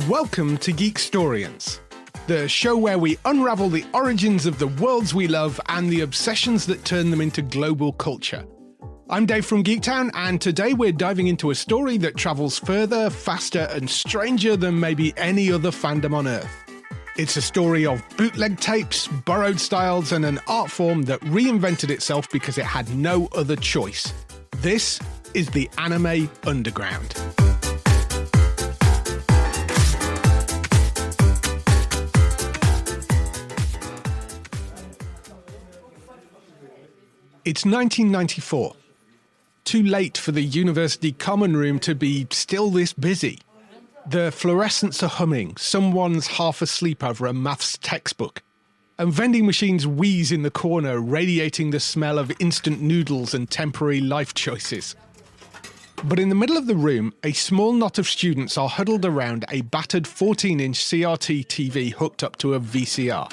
Welcome to Geekstorians, the show where we unravel the origins of the worlds we love and the obsessions that turn them into global culture. I'm Dave from Geektown, and today we're diving into a story that travels further, faster, and stranger than maybe any other fandom on Earth. It's a story of bootleg tapes, borrowed styles, and an art form that reinvented itself because it had no other choice. This is the anime underground. It's 1994. Too late for the university common room to be still this busy. The fluorescents are humming, someone's half asleep over a maths textbook, and vending machines wheeze in the corner, radiating the smell of instant noodles and temporary life choices. But in the middle of the room, a small knot of students are huddled around a battered 14-inch CRT TV hooked up to a VCR.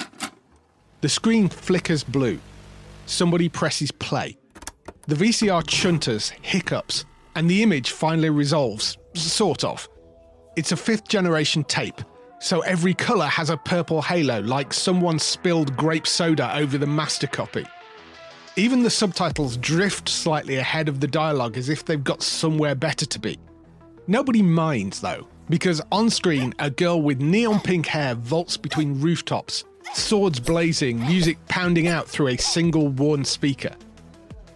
The screen flickers blue. Somebody presses play. The VCR chunters, hiccups, and the image finally resolves, sort of. It's a fifth-generation tape, so every colour has a purple halo like someone spilled grape soda over the master copy. Even the subtitles drift slightly ahead of the dialogue as if they've got somewhere better to be. Nobody minds, though, because on-screen a girl with neon pink hair vaults between rooftops, swords blazing, music pounding out through a single worn speaker.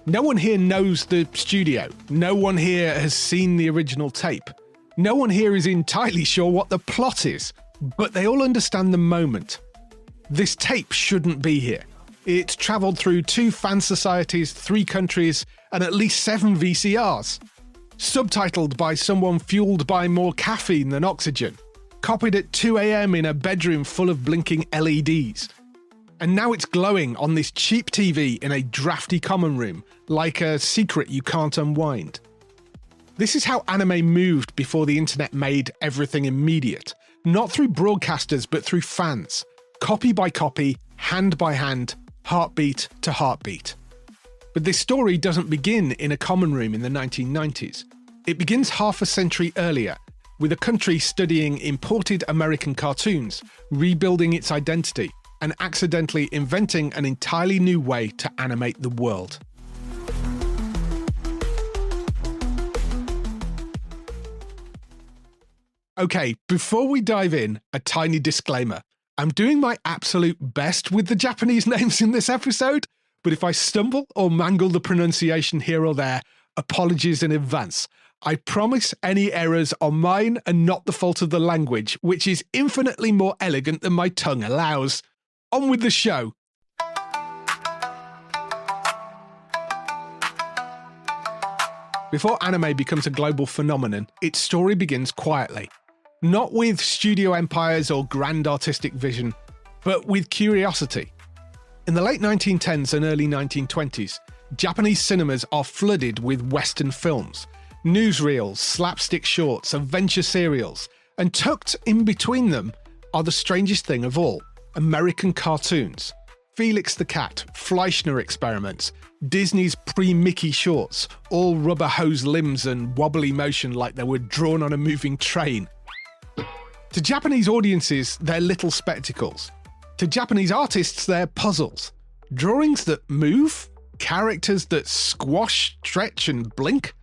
No one here knows the studio. No one here has seen the original tape. No one here is entirely sure what the plot is, but they all understand the moment. This tape shouldn't be here. It travelled through 2 fan societies, 3 countries, and at least 7 VCRs. Subtitled by someone fueled by more caffeine than oxygen. Copied at 2 a.m. in a bedroom full of blinking LEDs. And now it's glowing on this cheap TV in a drafty common room, like a secret you can't unwind. This is how anime moved before the internet made everything immediate. Not through broadcasters, but through fans. Copy by copy, hand by hand, heartbeat to heartbeat. But this story doesn't begin in a common room in the 1990s. It begins half a century earlier, with a country studying imported American cartoons, rebuilding its identity, and accidentally inventing an entirely new way to animate the world. Okay, before we dive in, a tiny disclaimer. I'm doing my absolute best with the Japanese names in this episode, but if I stumble or mangle the pronunciation here or there, apologies in advance. I promise any errors are mine and not the fault of the language, which is infinitely more elegant than my tongue allows. On with the show. Before anime becomes a global phenomenon, its story begins quietly. Not with studio empires or grand artistic vision, but with curiosity. In the late 1910s and early 1920s, Japanese cinemas are flooded with Western films. Newsreels, slapstick shorts, adventure serials, and tucked in between them are the strangest thing of all, American cartoons. Felix the Cat, Fleischner experiments, Disney's pre-Mickey shorts, all rubber hose limbs and wobbly motion like they were drawn on a moving train. To Japanese audiences, they're little spectacles. To Japanese artists, they're puzzles. Drawings that move, characters that squash, stretch, and blink.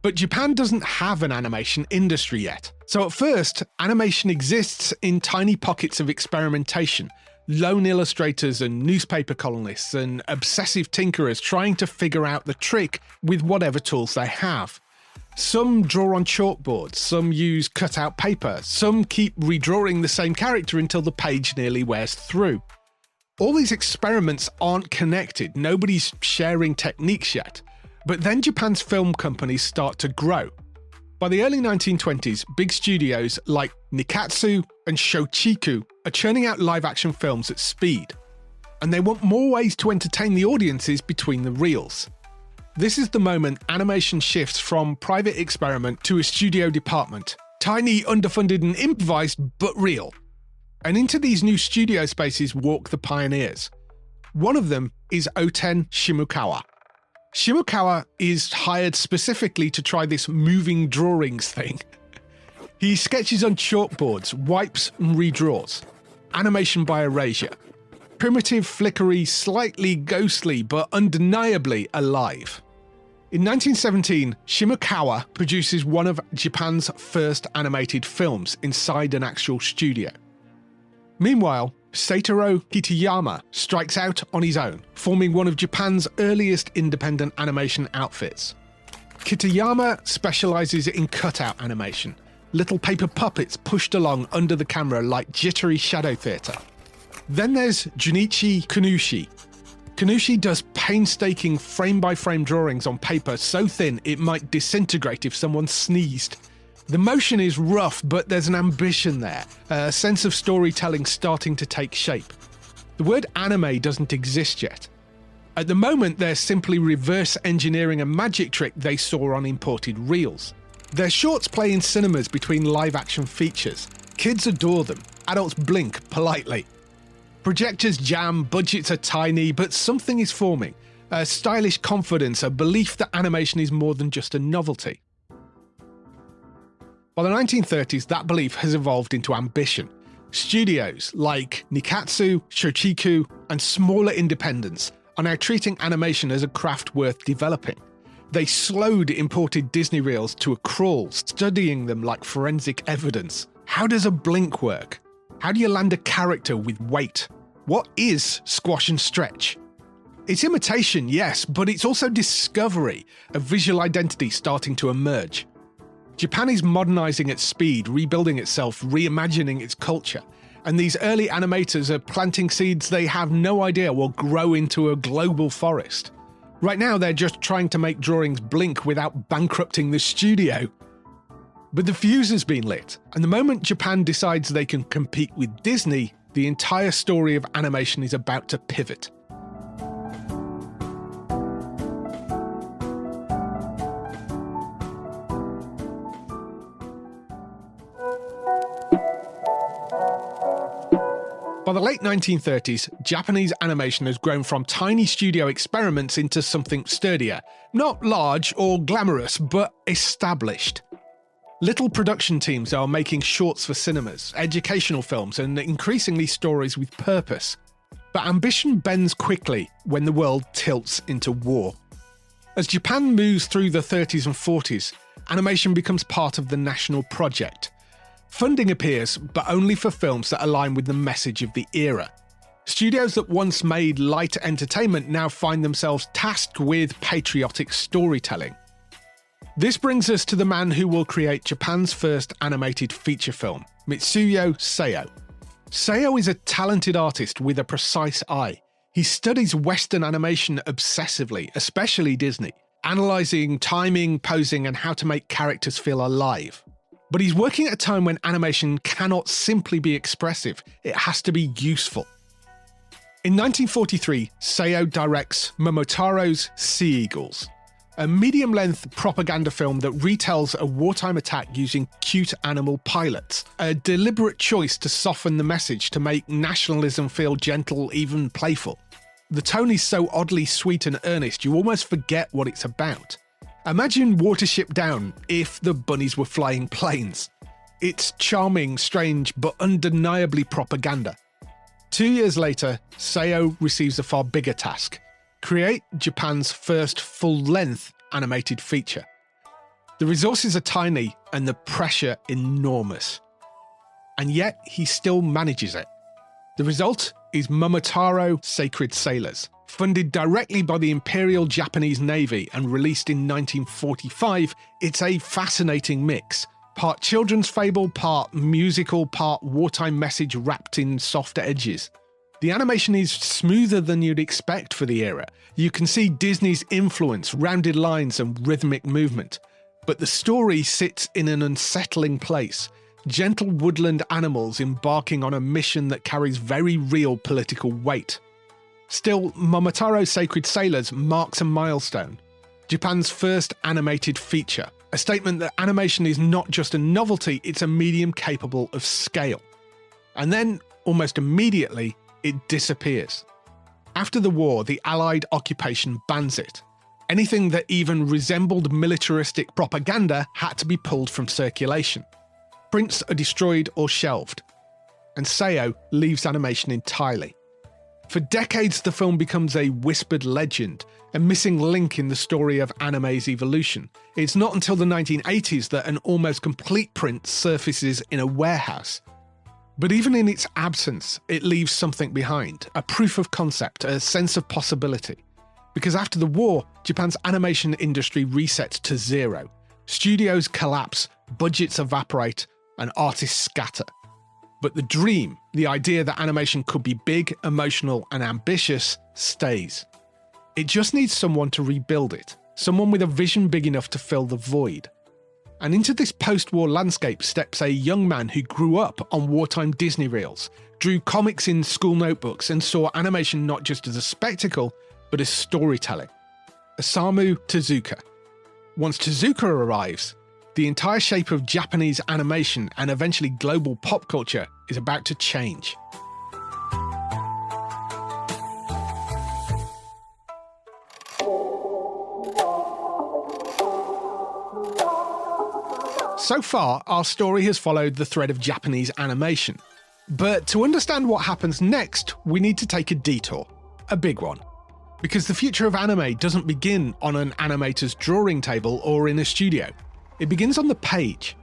But Japan doesn't have an animation industry yet. So at first, animation exists in tiny pockets of experimentation, lone illustrators and newspaper columnists and obsessive tinkerers trying to figure out the trick with whatever tools they have. Some draw on chalkboards, some use cut-out paper, some keep redrawing the same character until the page nearly wears through. All these experiments aren't connected, nobody's sharing techniques yet. But then Japan's film companies start to grow. By the early 1920s, big studios like Nikatsu and Shochiku are churning out live-action films at speed. And they want more ways to entertain the audiences between the reels. This is the moment animation shifts from private experiment to a studio department. Tiny, underfunded and improvised, but real. And into these new studio spaces walk the pioneers. One of them is Oten Shimukawa. Shimukawa is hired specifically to try this moving drawings thing. He sketches on chalkboards, wipes and redraws. Animation by erasure. Primitive, flickery, slightly ghostly, but undeniably alive. In 1917, Shimukawa produces one of Japan's first animated films inside an actual studio. Meanwhile, Satoru Kitayama strikes out on his own, forming one of Japan's earliest independent animation outfits. Kitayama specializes in cutout animation, little paper puppets pushed along under the camera like jittery shadow theater. Then there's Junichi Kanushi. Kanushi does painstaking frame-by-frame drawings on paper so thin it might disintegrate if someone sneezed. The motion is rough, but there's an ambition there, a sense of storytelling starting to take shape. The word anime doesn't exist yet. At the moment, they're simply reverse engineering a magic trick they saw on imported reels. Their shorts play in cinemas between live-action features. Kids adore them. Adults blink politely. Projectors jam, budgets are tiny, but something is forming. A stylish confidence, a belief that animation is more than just a novelty. By the 1930s, that belief has evolved into ambition. Studios like Nikatsu, Shochiku, and smaller independents are now treating animation as a craft worth developing. They slowed imported Disney reels to a crawl, studying them like forensic evidence. How does a blink work? How do you land a character with weight? What is squash and stretch? It's imitation, yes, but it's also discovery, a visual identity starting to emerge. Japan is modernizing at speed, rebuilding itself, reimagining its culture, and these early animators are planting seeds they have no idea will grow into a global forest. Right now, they're just trying to make drawings blink without bankrupting the studio. But the fuse has been lit, and the moment Japan decides they can compete with Disney, the entire story of animation is about to pivot. By the late 1930s, Japanese animation has grown from tiny studio experiments into something sturdier. Not large or glamorous, but established. Little production teams are making shorts for cinemas, educational films, and increasingly stories with purpose. But ambition bends quickly when the world tilts into war. As Japan moves through the 30s and 40s, animation becomes part of the national project. Funding appears, but only for films that align with the message of the era. Studios that once made light entertainment now find themselves tasked with patriotic storytelling. This brings us to the man who will create Japan's first animated feature film, Mitsuyo Seo. Seo is a talented artist with a precise eye. He studies Western animation obsessively, especially Disney, analysing timing, posing, and how to make characters feel alive. But he's working at a time when animation cannot simply be expressive, it has to be useful. In 1943, Seo directs Momotaro's Sea Eagles, a medium-length propaganda film that retells a wartime attack using cute animal pilots, a deliberate choice to soften the message to make nationalism feel gentle, even playful. The tone is so oddly sweet and earnest, you almost forget what it's about. Imagine Watership Down if the bunnies were flying planes. It's charming, strange, but undeniably propaganda. 2 years later, Seo receives a far bigger task: create Japan's first full-length animated feature. The resources are tiny and the pressure enormous. And yet he still manages it. The result is Momotaro Sacred Sailors, funded directly by the Imperial Japanese Navy and released in 1945. It's a fascinating mix. Part children's fable, part musical, part wartime message wrapped in soft edges. The animation is smoother than you'd expect for the era. You can see Disney's influence, rounded lines and rhythmic movement. But the story sits in an unsettling place. Gentle woodland animals embarking on a mission that carries very real political weight. Still, Momotaro Sacred Sailors marks a milestone. Japan's first animated feature. A statement that animation is not just a novelty, it's a medium capable of scale. And then, almost immediately, it disappears. After the war, the Allied occupation bans it. Anything that even resembled militaristic propaganda had to be pulled from circulation. Prints are destroyed or shelved. And Seo leaves animation entirely. For decades, the film becomes a whispered legend, a missing link in the story of anime's evolution. It's not until the 1980s that an almost complete print surfaces in a warehouse. But even in its absence, it leaves something behind, a proof of concept, a sense of possibility. Because after the war, Japan's animation industry resets to zero. Studios collapse, budgets evaporate, and artists scatter. But the dream, the idea that animation could be big, emotional, and ambitious, stays. It just needs someone to rebuild it, someone with a vision big enough to fill the void. And into this post-war landscape steps a young man who grew up on wartime Disney reels, drew comics in school notebooks, and saw animation not just as a spectacle, but as storytelling. Osamu Tezuka. Once Tezuka arrives, the entire shape of Japanese animation and eventually global pop culture is about to change. So far, our story has followed the thread of Japanese animation. But to understand what happens next, we need to take a detour. A big one. Because the future of anime doesn't begin on an animator's drawing table or in a studio. It begins on the page.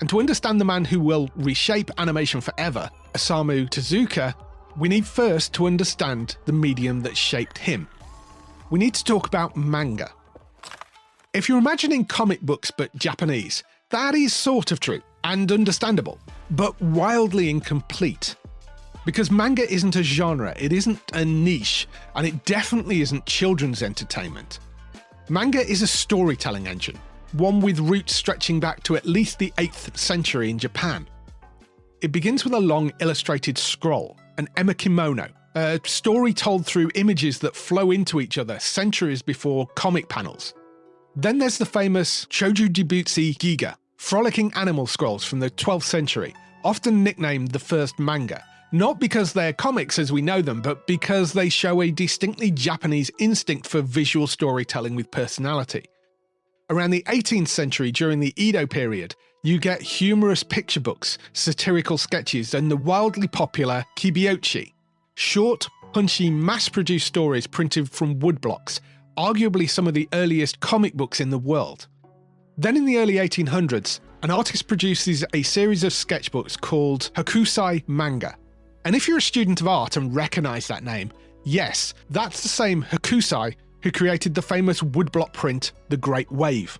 And to understand the man who will reshape animation forever, Osamu Tezuka, we need first to understand the medium that shaped him. We need to talk about manga. If you're imagining comic books but Japanese, that is sort of true and understandable, but wildly incomplete. Because manga isn't a genre, it isn't a niche, and it definitely isn't children's entertainment. Manga is a storytelling engine, one with roots stretching back to at least the 8th century in Japan. It begins with a long illustrated scroll, an emakimono, a story told through images that flow into each other centuries before comic panels. Then there's the famous Choujubutsu Giga, frolicking animal scrolls from the 12th century, often nicknamed the first manga, not because they're comics as we know them, but because they show a distinctly Japanese instinct for visual storytelling with personality. Around the 18th century, during the Edo period, you get humorous picture books, satirical sketches, and the wildly popular kibyoshi, short, punchy, mass-produced stories printed from woodblocks, arguably some of the earliest comic books in the world. Then in the early 1800s, an artist produces a series of sketchbooks called Hokusai manga. And if you're a student of art and recognise that name, yes, that's the same Hokusai who created the famous woodblock print, The Great Wave.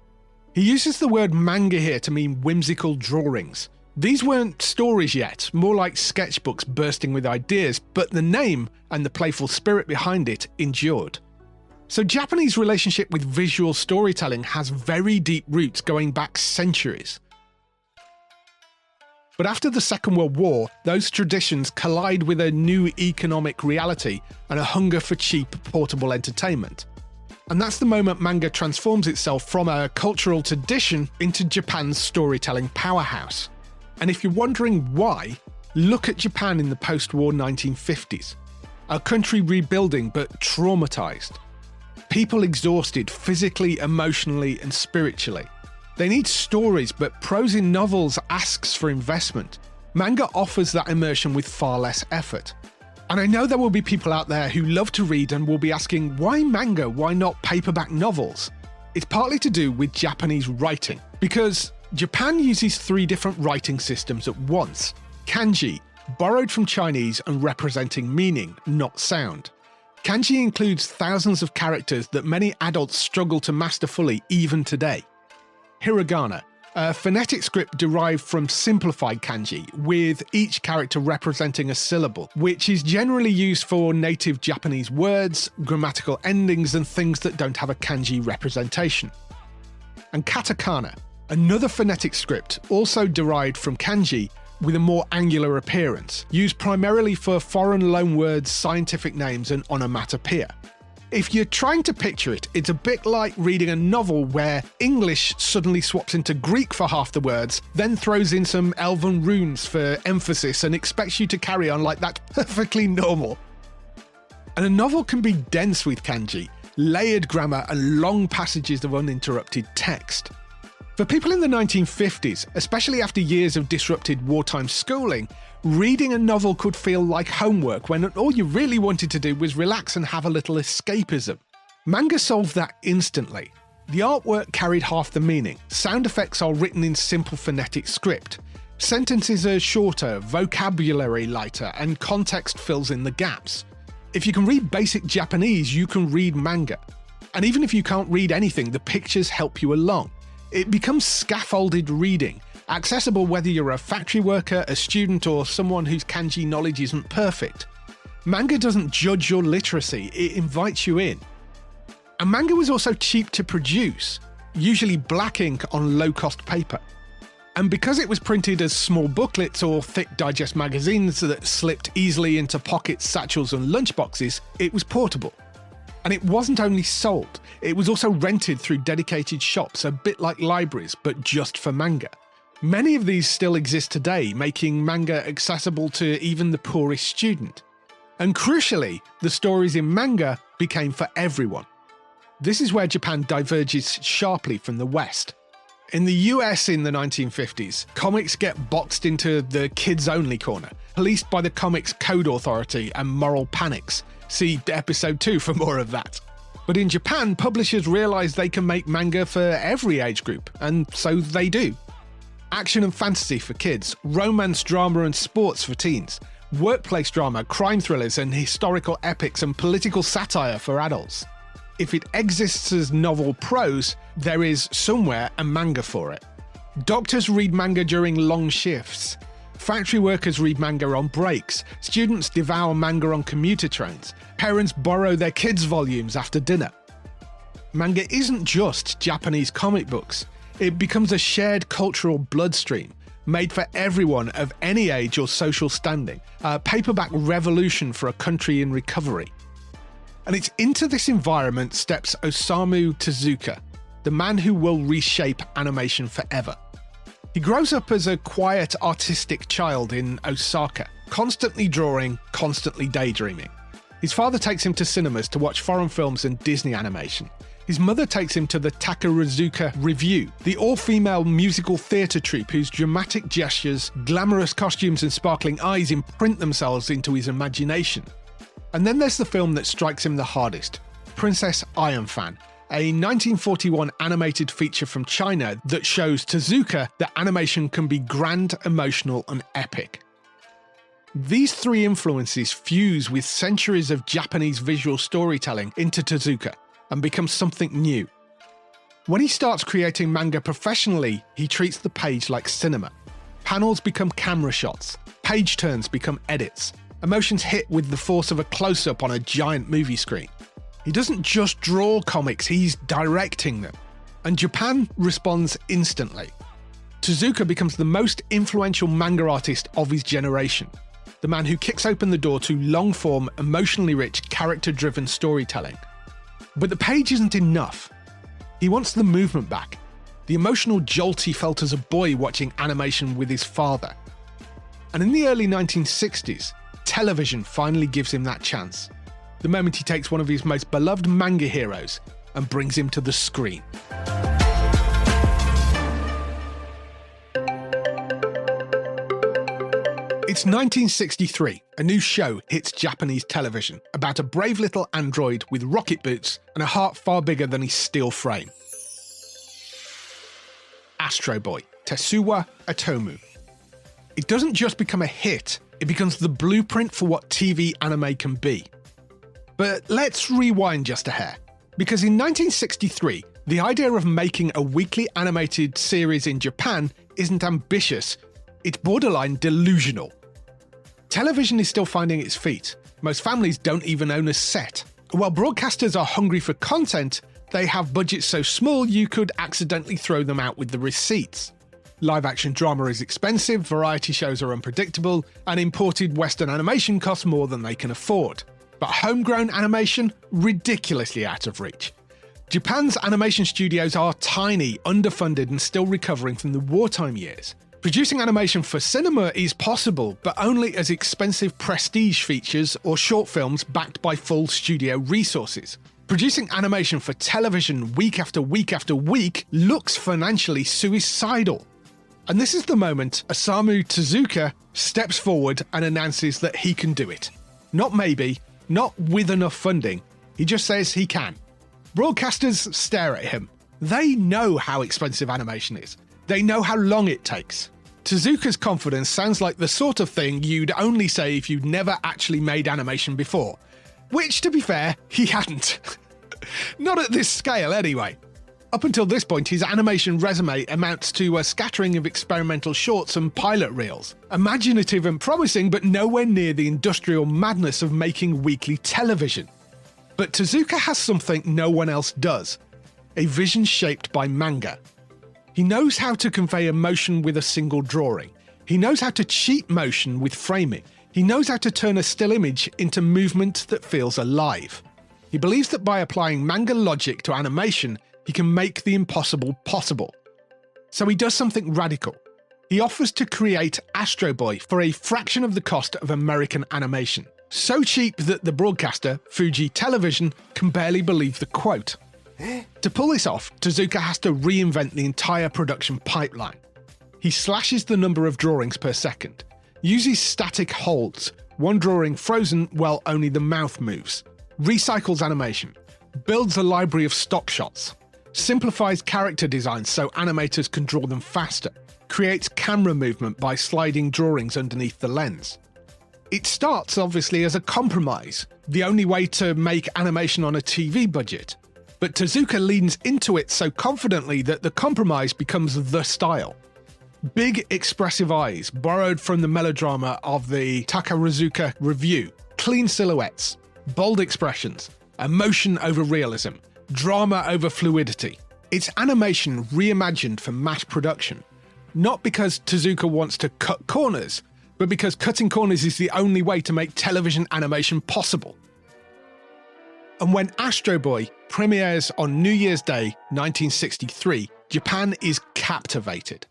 He uses the word manga here to mean whimsical drawings. These weren't stories yet, more like sketchbooks bursting with ideas, but the name and the playful spirit behind it endured. So Japanese relationship with visual storytelling has very deep roots going back centuries. But after the Second World War, those traditions collide with a new economic reality and a hunger for cheap, portable entertainment. And that's the moment manga transforms itself from a cultural tradition into Japan's storytelling powerhouse. And if you're wondering why, look at Japan in the post-war 1950s. A country rebuilding but traumatized. People exhausted physically, emotionally, and spiritually. They need stories, but prose in novels asks for investment. Manga offers that immersion with far less effort. And I know there will be people out there who love to read and will be asking, why manga, why not paperback novels? It's partly to do with Japanese writing, because Japan uses 3 different writing systems at once. Kanji, borrowed from Chinese and representing meaning, not sound. Kanji includes thousands of characters that many adults struggle to master fully even today. Hiragana, a phonetic script derived from simplified kanji, with each character representing a syllable, which is generally used for native Japanese words, grammatical endings, and things that don't have a kanji representation. And katakana, another phonetic script, also derived from kanji, with a more angular appearance, used primarily for foreign loanwords, scientific names, and onomatopoeia. If you're trying to picture it, it's a bit like reading a novel where English suddenly swaps into Greek for half the words, then throws in some elven runes for emphasis and expects you to carry on like that's perfectly normal. And a novel can be dense with kanji, layered grammar, and long passages of uninterrupted text. For people in the 1950s, especially after years of disrupted wartime schooling, reading a novel could feel like homework when all you really wanted to do was relax and have a little escapism. Manga solved that instantly. The artwork carried half the meaning, sound effects are written in simple phonetic script, sentences are shorter, vocabulary lighter, and context fills in the gaps. If you can read basic Japanese, you can read manga. And even if you can't read anything, the pictures help you along. It becomes scaffolded reading, accessible whether you're a factory worker, a student, or someone whose kanji knowledge isn't perfect. Manga doesn't judge your literacy, it invites you in. And manga was also cheap to produce, usually black ink on low-cost paper. And because it was printed as small booklets or thick digest magazines that slipped easily into pockets, satchels, and lunchboxes, it was portable. And it wasn't only sold, it was also rented through dedicated shops, a bit like libraries, but just for manga. Many of these still exist today, making manga accessible to even the poorest student. And crucially, the stories in manga became for everyone. This is where Japan diverges sharply from the West. In the US in the 1950s, comics get boxed into the kids-only corner, policed by the Comics Code Authority and moral panics. See episode 2 for more of that. But in Japan, publishers realise they can make manga for every age group, and so they do. Action and fantasy for kids, romance, drama and sports for teens, workplace drama, crime thrillers and historical epics and political satire for adults. If it exists as novel prose, there is somewhere a manga for it. Doctors read manga during long shifts. Factory workers read manga on breaks. Students devour manga on commuter trains. Parents borrow their kids' volumes after dinner. Manga isn't just Japanese comic books. It becomes a shared cultural bloodstream, made for everyone of any age or social standing, a paperback revolution for a country in recovery. And it's into this environment steps Osamu Tezuka, the man who will reshape animation forever. He grows up as a quiet, artistic child in Osaka, constantly drawing, constantly daydreaming. His father takes him to cinemas to watch foreign films and Disney animation. His mother takes him to the Takarazuka Revue, the all-female musical theatre troupe whose dramatic gestures, glamorous costumes and sparkling eyes imprint themselves into his imagination. And then there's the film that strikes him the hardest, Princess Iron Fan, a 1941 animated feature from China that shows Tezuka that animation can be grand, emotional and epic. These three influences fuse with centuries of Japanese visual storytelling into Tezuka and become something new. When he starts creating manga professionally, he treats the page like cinema. Panels become camera shots, page turns become edits. Emotions hit with the force of a close-up on a giant movie screen. He doesn't just draw comics, he's directing them. And Japan responds instantly. Tezuka becomes the most influential manga artist of his generation. The man who kicks open the door to long-form, emotionally rich, character-driven storytelling. But the page isn't enough. He wants the movement back. The emotional jolt he felt as a boy watching animation with his father. And in the early 1960s, television finally gives him that chance. The moment he takes one of his most beloved manga heroes and brings him to the screen. It's 1963. A new show hits Japanese television about a brave little android with rocket boots and a heart far bigger than his steel frame. Astro Boy, Tetsuya Atomu. It doesn't just become a hit, it becomes the blueprint for what TV anime can be. But let's rewind just a hair, because in 1963, the idea of making a weekly animated series in Japan isn't ambitious, it's borderline delusional. Television is still finding its feet. Most families don't even own a set. While broadcasters are hungry for content, they have budgets so small you could accidentally throw them out with the receipts. Live-action drama is expensive, variety shows are unpredictable, and imported Western animation costs more than they can afford. But homegrown animation? Ridiculously out of reach. Japan's animation studios are tiny, underfunded, and still recovering from the wartime years. Producing animation for cinema is possible, but only as expensive prestige features or short films backed by full studio resources. Producing animation for television week after week after week looks financially suicidal. And this is the moment Osamu Tezuka steps forward and announces that he can do it. Not maybe, not with enough funding, he just says he can. Broadcasters stare at him. They know how expensive animation is. They know how long it takes. Tezuka's confidence sounds like the sort of thing you'd only say if you'd never actually made animation before. Which, to be fair, he hadn't. Not at this scale, anyway. Up until this point, his animation resume amounts to a scattering of experimental shorts and pilot reels. Imaginative and promising, but nowhere near the industrial madness of making weekly television. But Tezuka has something no one else does. A vision shaped by manga. He knows how to convey emotion with a single drawing. He knows how to cheat motion with framing. He knows how to turn a still image into movement that feels alive. He believes that by applying manga logic to animation, he can make the impossible possible. So he does something radical. He offers to create Astro Boy for a fraction of the cost of American animation. So cheap that the broadcaster, Fuji Television, can barely believe the quote. To pull this off, Tezuka has to reinvent the entire production pipeline. He slashes the number of drawings per second, uses static holds, one drawing frozen while only the mouth moves, recycles animation, builds a library of stock shots, simplifies character designs so animators can draw them faster, creates camera movement by sliding drawings underneath the lens. It starts obviously as a compromise, the only way to make animation on a TV budget. But Tezuka leans into it so confidently that the compromise becomes the style. Big expressive eyes, borrowed from the melodrama of the Takarazuka Review, clean silhouettes, bold expressions, emotion over realism, drama over fluidity. It's animation reimagined for mass production. Not because Tezuka wants to cut corners, but because cutting corners is the only way to make television animation possible. And when Astro Boy premieres on New Year's Day 1963, Japan is captivated.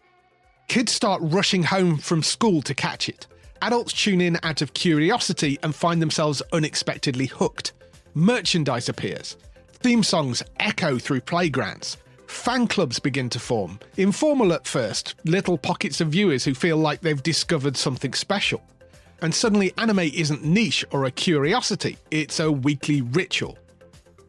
Kids start rushing home from school to catch it. Adults tune in out of curiosity and find themselves unexpectedly hooked. Merchandise appears. Theme songs echo through playgrounds. Fan clubs begin to form. Informal at first, little pockets of viewers who feel like they've discovered something special. And suddenly anime isn't niche or a curiosity, it's a weekly ritual.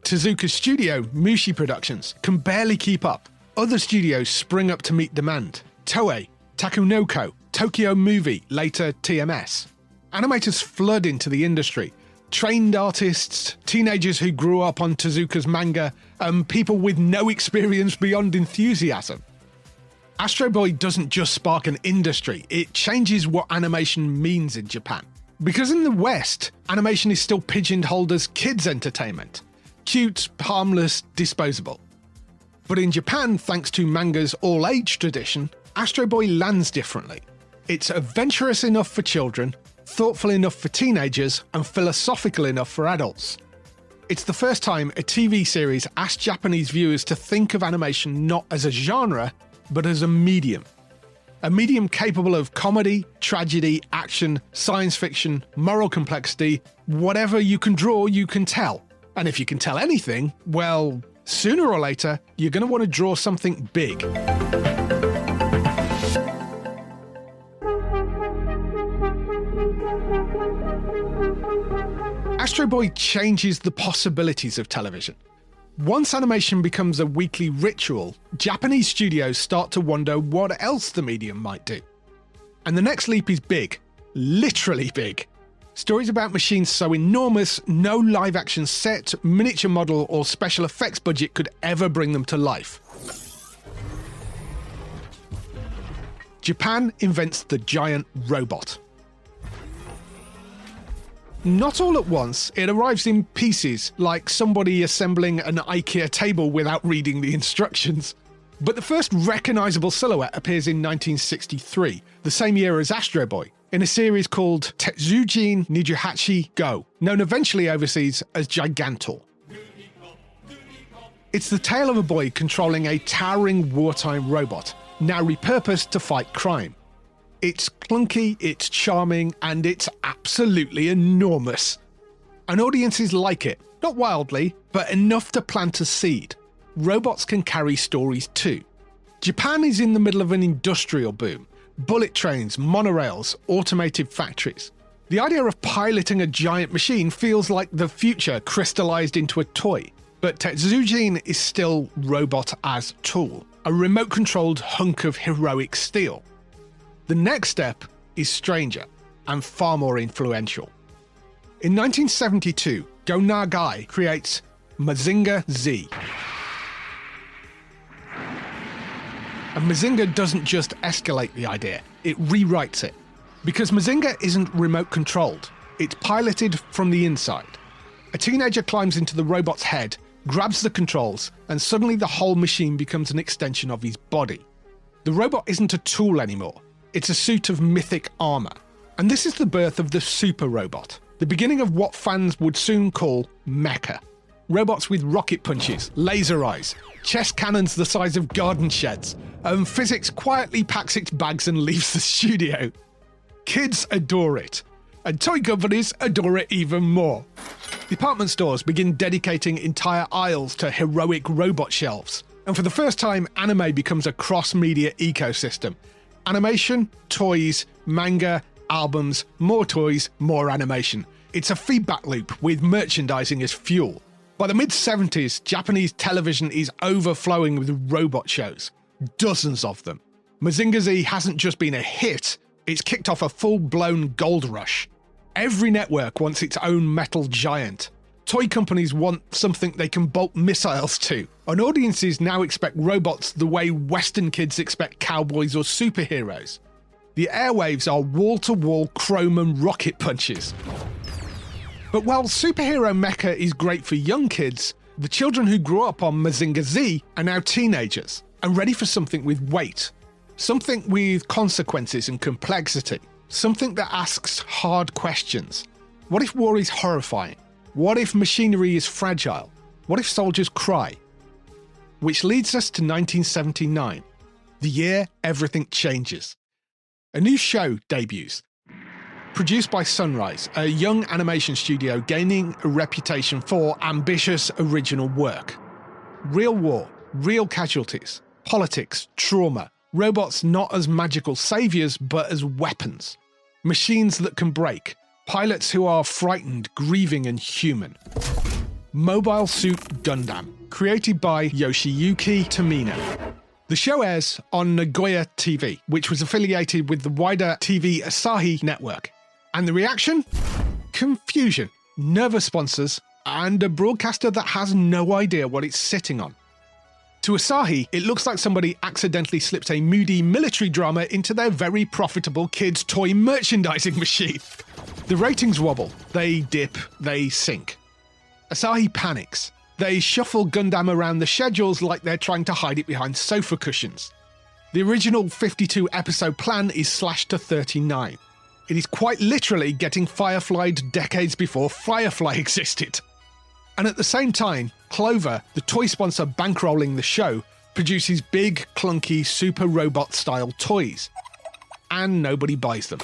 Tezuka's studio, Mushi Productions, can barely keep up. Other studios spring up to meet demand. Toei, Takunoko, Tokyo Movie, later TMS. Animators flood into the industry. Trained artists, teenagers who grew up on Tezuka's manga, and people with no experience beyond enthusiasm. Astro Boy doesn't just spark an industry, it changes what animation means in Japan. Because in the West, animation is still pigeonholed as kids' entertainment. Cute, harmless, disposable. But in Japan, thanks to manga's all-age tradition, Astro Boy lands differently. It's adventurous enough for children, thoughtful enough for teenagers, and philosophical enough for adults. It's the first time a TV series asked Japanese viewers to think of animation not as a genre, but as a medium. A medium capable of comedy, tragedy, action, science fiction, moral complexity. Whatever you can draw, you can tell. And if you can tell anything, well, sooner or later, you're going to want to draw something big. Astro Boy changes the possibilities of television. Once animation becomes a weekly ritual, Japanese studios start to wonder what else the medium might do. And the next leap is big. Literally big. Stories about machines so enormous, no live-action set, miniature model, or special effects budget could ever bring them to life. Japan invents the giant robot. Not all at once, it arrives in pieces, like somebody assembling an IKEA table without reading the instructions. But the first recognisable silhouette appears in 1963, the same year as Astro Boy, in a series called Tetsujin Nijuhachi Go, known eventually overseas as Gigantor. It's the tale of a boy controlling a towering wartime robot, now repurposed to fight crime. It's clunky, it's charming, and it's absolutely enormous. And audiences like it, not wildly, but enough to plant a seed. Robots can carry stories too. Japan is in the middle of an industrial boom. Bullet trains, monorails, automated factories. The idea of piloting a giant machine feels like the future crystallized into a toy. But Tetsujin is still robot as tool, a remote-controlled hunk of heroic steel. The next step is stranger and far more influential. In 1972, Go Nagai creates Mazinger Z. And Mazinger doesn't just escalate the idea, it rewrites it. Because Mazinger isn't remote controlled, it's piloted from the inside. A teenager climbs into the robot's head, grabs the controls, and suddenly the whole machine becomes an extension of his body. The robot isn't a tool anymore, it's a suit of mythic armor. And this is the birth of the super robot, the beginning of what fans would soon call mecha. Robots with rocket punches, laser eyes, chest cannons the size of garden sheds, and physics quietly packs its bags and leaves the studio. Kids adore it, and toy companies adore it even more. Department stores begin dedicating entire aisles to heroic robot shelves, and for the first time, anime becomes a cross-media ecosystem. Animation, toys, manga, albums, more toys, more animation. It's a feedback loop with merchandising as fuel. By the mid-70s, Japanese television is overflowing with robot shows. Dozens of them. Mazinger Z hasn't just been a hit, it's kicked off a full-blown gold rush. Every network wants its own metal giant. Toy companies want something they can bolt missiles to, and audiences now expect robots the way Western kids expect cowboys or superheroes. The airwaves are wall-to-wall chrome and rocket punches. But while superhero mecha is great for young kids, the children who grew up on Mazinger Z are now teenagers, and ready for something with weight. Something with consequences and complexity. Something that asks hard questions. What if war is horrifying? What if machinery is fragile? What if soldiers cry? Which leads us to 1979, the year everything changes. A new show debuts. Produced by Sunrise, a young animation studio gaining a reputation for ambitious original work. Real war, real casualties, politics, trauma, robots not as magical saviors but as weapons. Machines that can break, pilots who are frightened, grieving and human. Mobile Suit Gundam, created by Yoshiyuki Tomino. The show airs on Nagoya TV, which was affiliated with the wider TV Asahi network. And the reaction? Confusion, nervous sponsors, and a broadcaster that has no idea what it's sitting on. To Asahi, it looks like somebody accidentally slipped a moody military drama into their very profitable kids' toy merchandising machine. The ratings wobble, they dip, they sink. Asahi panics. They shuffle Gundam around the schedules like they're trying to hide it behind sofa cushions. The original 52-episode plan is slashed to 39. It is quite literally getting Firefly'd decades before Firefly existed. And at the same time, Clover, the toy sponsor bankrolling the show, produces big, clunky, super robot-style toys. And nobody buys them.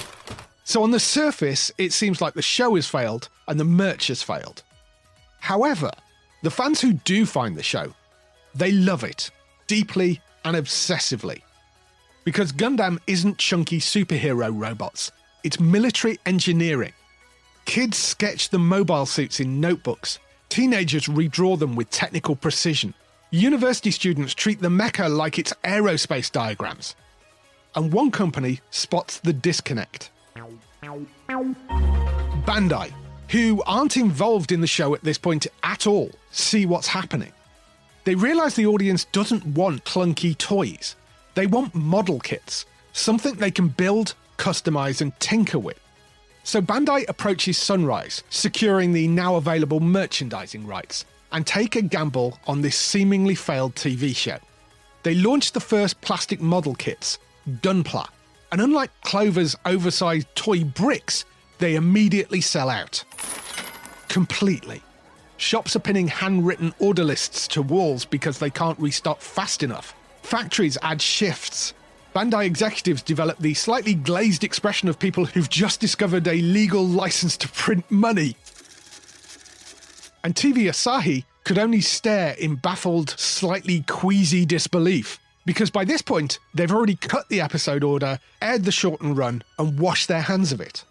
So on the surface, it seems like the show has failed and the merch has failed. However, the fans who do find the show, they love it, deeply and obsessively. Because Gundam isn't chunky superhero robots, it's military engineering. Kids sketch the mobile suits in notebooks. Teenagers redraw them with technical precision. University students treat the mecha like it's aerospace diagrams. And one company spots the disconnect. Bandai, who aren't involved in the show at this point at all, see what's happening. They realise the audience doesn't want clunky toys. They want model kits, something they can build, customise and tinker with. So Bandai approaches Sunrise, securing the now available merchandising rights, and take a gamble on this seemingly failed TV show. They launch the first plastic model kits, Gunpla, and unlike Clover's oversized toy bricks, they immediately sell out. Completely. Shops are pinning handwritten order lists to walls because they can't restock fast enough. Factories add shifts. Bandai executives developed the slightly glazed expression of people who've just discovered a legal license to print money. And TV Asahi could only stare in baffled, slightly queasy disbelief, because by this point, they've already cut the episode order, aired the shortened run, and washed their hands of it.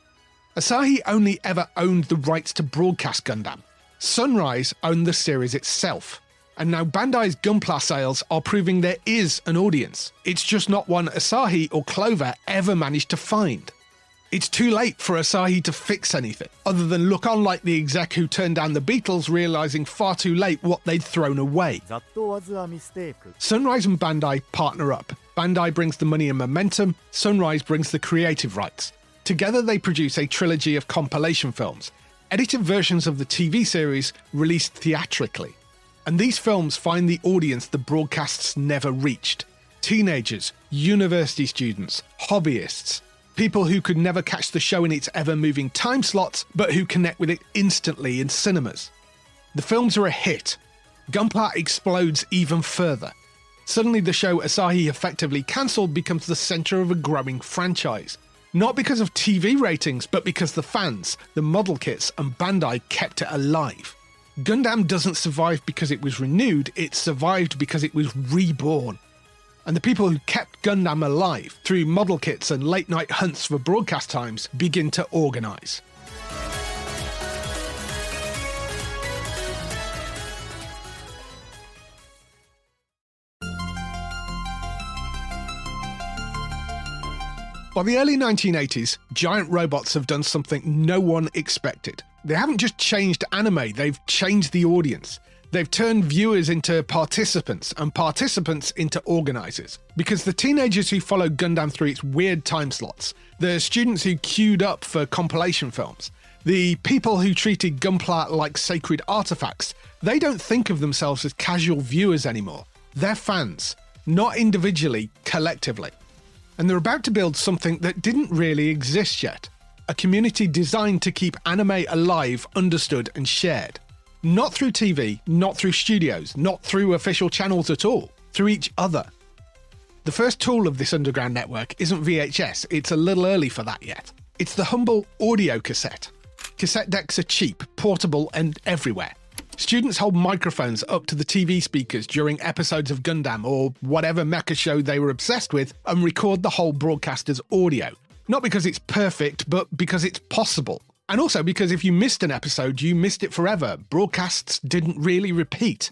Asahi only ever owned the rights to broadcast Gundam. Sunrise owned the series itself. And now Bandai's Gunpla sales are proving there is an audience. It's just not one Asahi or Clover ever managed to find. It's too late for Asahi to fix anything, other than look on like the exec who turned down the Beatles, realising far too late what they'd thrown away. Sunrise and Bandai partner up. Bandai brings the money and momentum, Sunrise brings the creative rights. Together they produce a trilogy of compilation films, edited versions of the TV series released theatrically. And these films find the audience the broadcasts never reached. Teenagers, university students, hobbyists, people who could never catch the show in its ever-moving time slots, but who connect with it instantly in cinemas. The films are a hit. Gunpla explodes even further. Suddenly the show Asahi effectively cancelled becomes the centre of a growing franchise. Not because of TV ratings, but because the fans, the model kits, and Bandai kept it alive. Gundam doesn't survive because it was renewed, it survived because it was reborn. And the people who kept Gundam alive through model kits and late-night hunts for broadcast times begin to organise. By the early 1980s, giant robots have done something no one expected. They haven't just changed anime, they've changed the audience. They've turned viewers into participants and participants into organisers. Because the teenagers who followed Gundam through its weird time slots, the students who queued up for compilation films, the people who treated Gunpla like sacred artefacts, they don't think of themselves as casual viewers anymore. They're fans, not individually, collectively. And they're about to build something that didn't really exist yet. A community designed to keep anime alive, understood and shared. Not through TV, not through studios, not through official channels at all, through each other. The first tool of this underground network isn't VHS, it's a little early for that yet. It's the humble audio cassette. Cassette decks are cheap, portable and everywhere. Students hold microphones up to the TV speakers during episodes of Gundam or whatever mecha show they were obsessed with and record the whole broadcast as audio. Not because it's perfect, but because it's possible. And also because if you missed an episode, you missed it forever. Broadcasts didn't really repeat.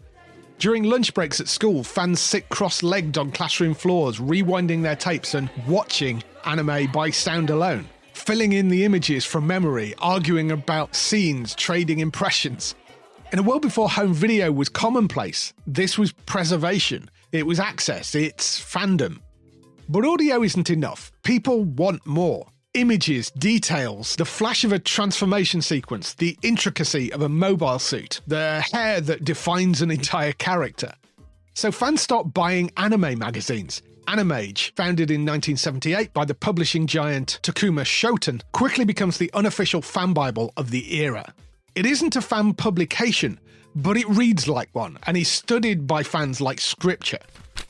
During lunch breaks at school, fans sit cross-legged on classroom floors, rewinding their tapes and watching anime by sound alone, filling in the images from memory, arguing about scenes, trading impressions. In a world before home video was commonplace, this was preservation, it was access, it's fandom. But audio isn't enough. People want more. Images, details, the flash of a transformation sequence, the intricacy of a mobile suit, the hair that defines an entire character. So fans start buying anime magazines. Animage, founded in 1978 by the publishing giant Takuma Shoten, quickly becomes the unofficial fan bible of the era. It isn't a fan publication, but it reads like one, and is studied by fans like scripture.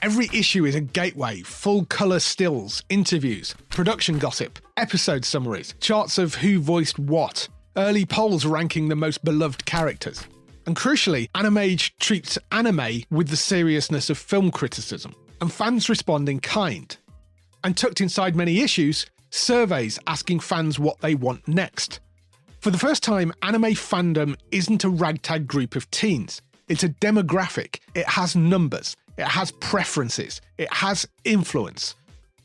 Every issue is a gateway, full-colour stills, interviews, production gossip, episode summaries, charts of who voiced what, early polls ranking the most beloved characters. And crucially, Animage treats anime with the seriousness of film criticism, and fans respond in kind. And tucked inside many issues, surveys asking fans what they want next. For the first time, anime fandom isn't a ragtag group of teens. It's a demographic, it has numbers, it has preferences, it has influence.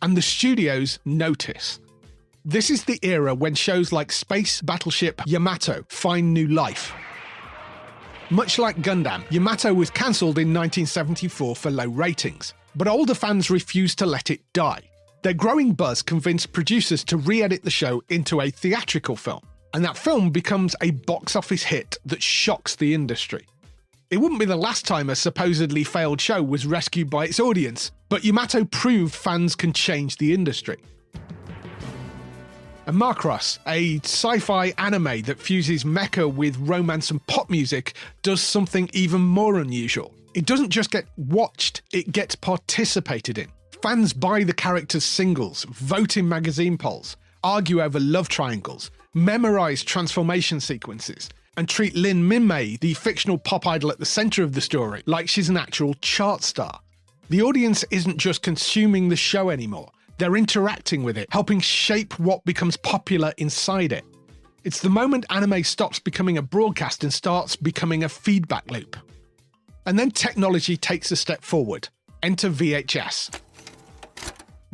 And the studios notice. This is the era when shows like Space Battleship Yamato find new life. Much like Gundam, Yamato was cancelled in 1974 for low ratings, but older fans refused to let it die. Their growing buzz convinced producers to re-edit the show into a theatrical film, and that film becomes a box office hit that shocks the industry. It wouldn't be the last time a supposedly failed show was rescued by its audience, but Yamato proved fans can change the industry. And Macross, a sci-fi anime that fuses mecha with romance and pop music, does something even more unusual. It doesn't just get watched, it gets participated in. Fans buy the characters' singles, vote in magazine polls, argue over love triangles, memorize transformation sequences, and treat Lin Minmei, the fictional pop idol at the centre of the story, like she's an actual chart star. The audience isn't just consuming the show anymore, they're interacting with it, helping shape what becomes popular inside it. It's the moment anime stops becoming a broadcast and starts becoming a feedback loop. And then technology takes a step forward. Enter VHS.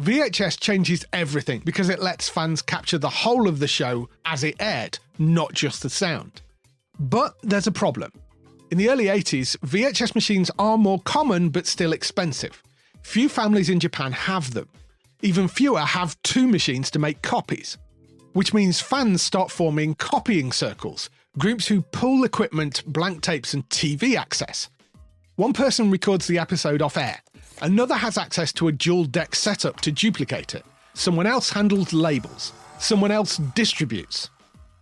VHS changes everything because it lets fans capture the whole of the show as it aired, not just the sound. But there's a problem. In the early 80s, VHS machines are more common but still expensive. Few families in Japan have them. Even fewer have two machines to make copies. Which means fans start forming copying circles, groups who pool equipment, blank tapes and TV access. One person records the episode off air, another has access to a dual deck setup to duplicate it, someone else handles labels, someone else distributes.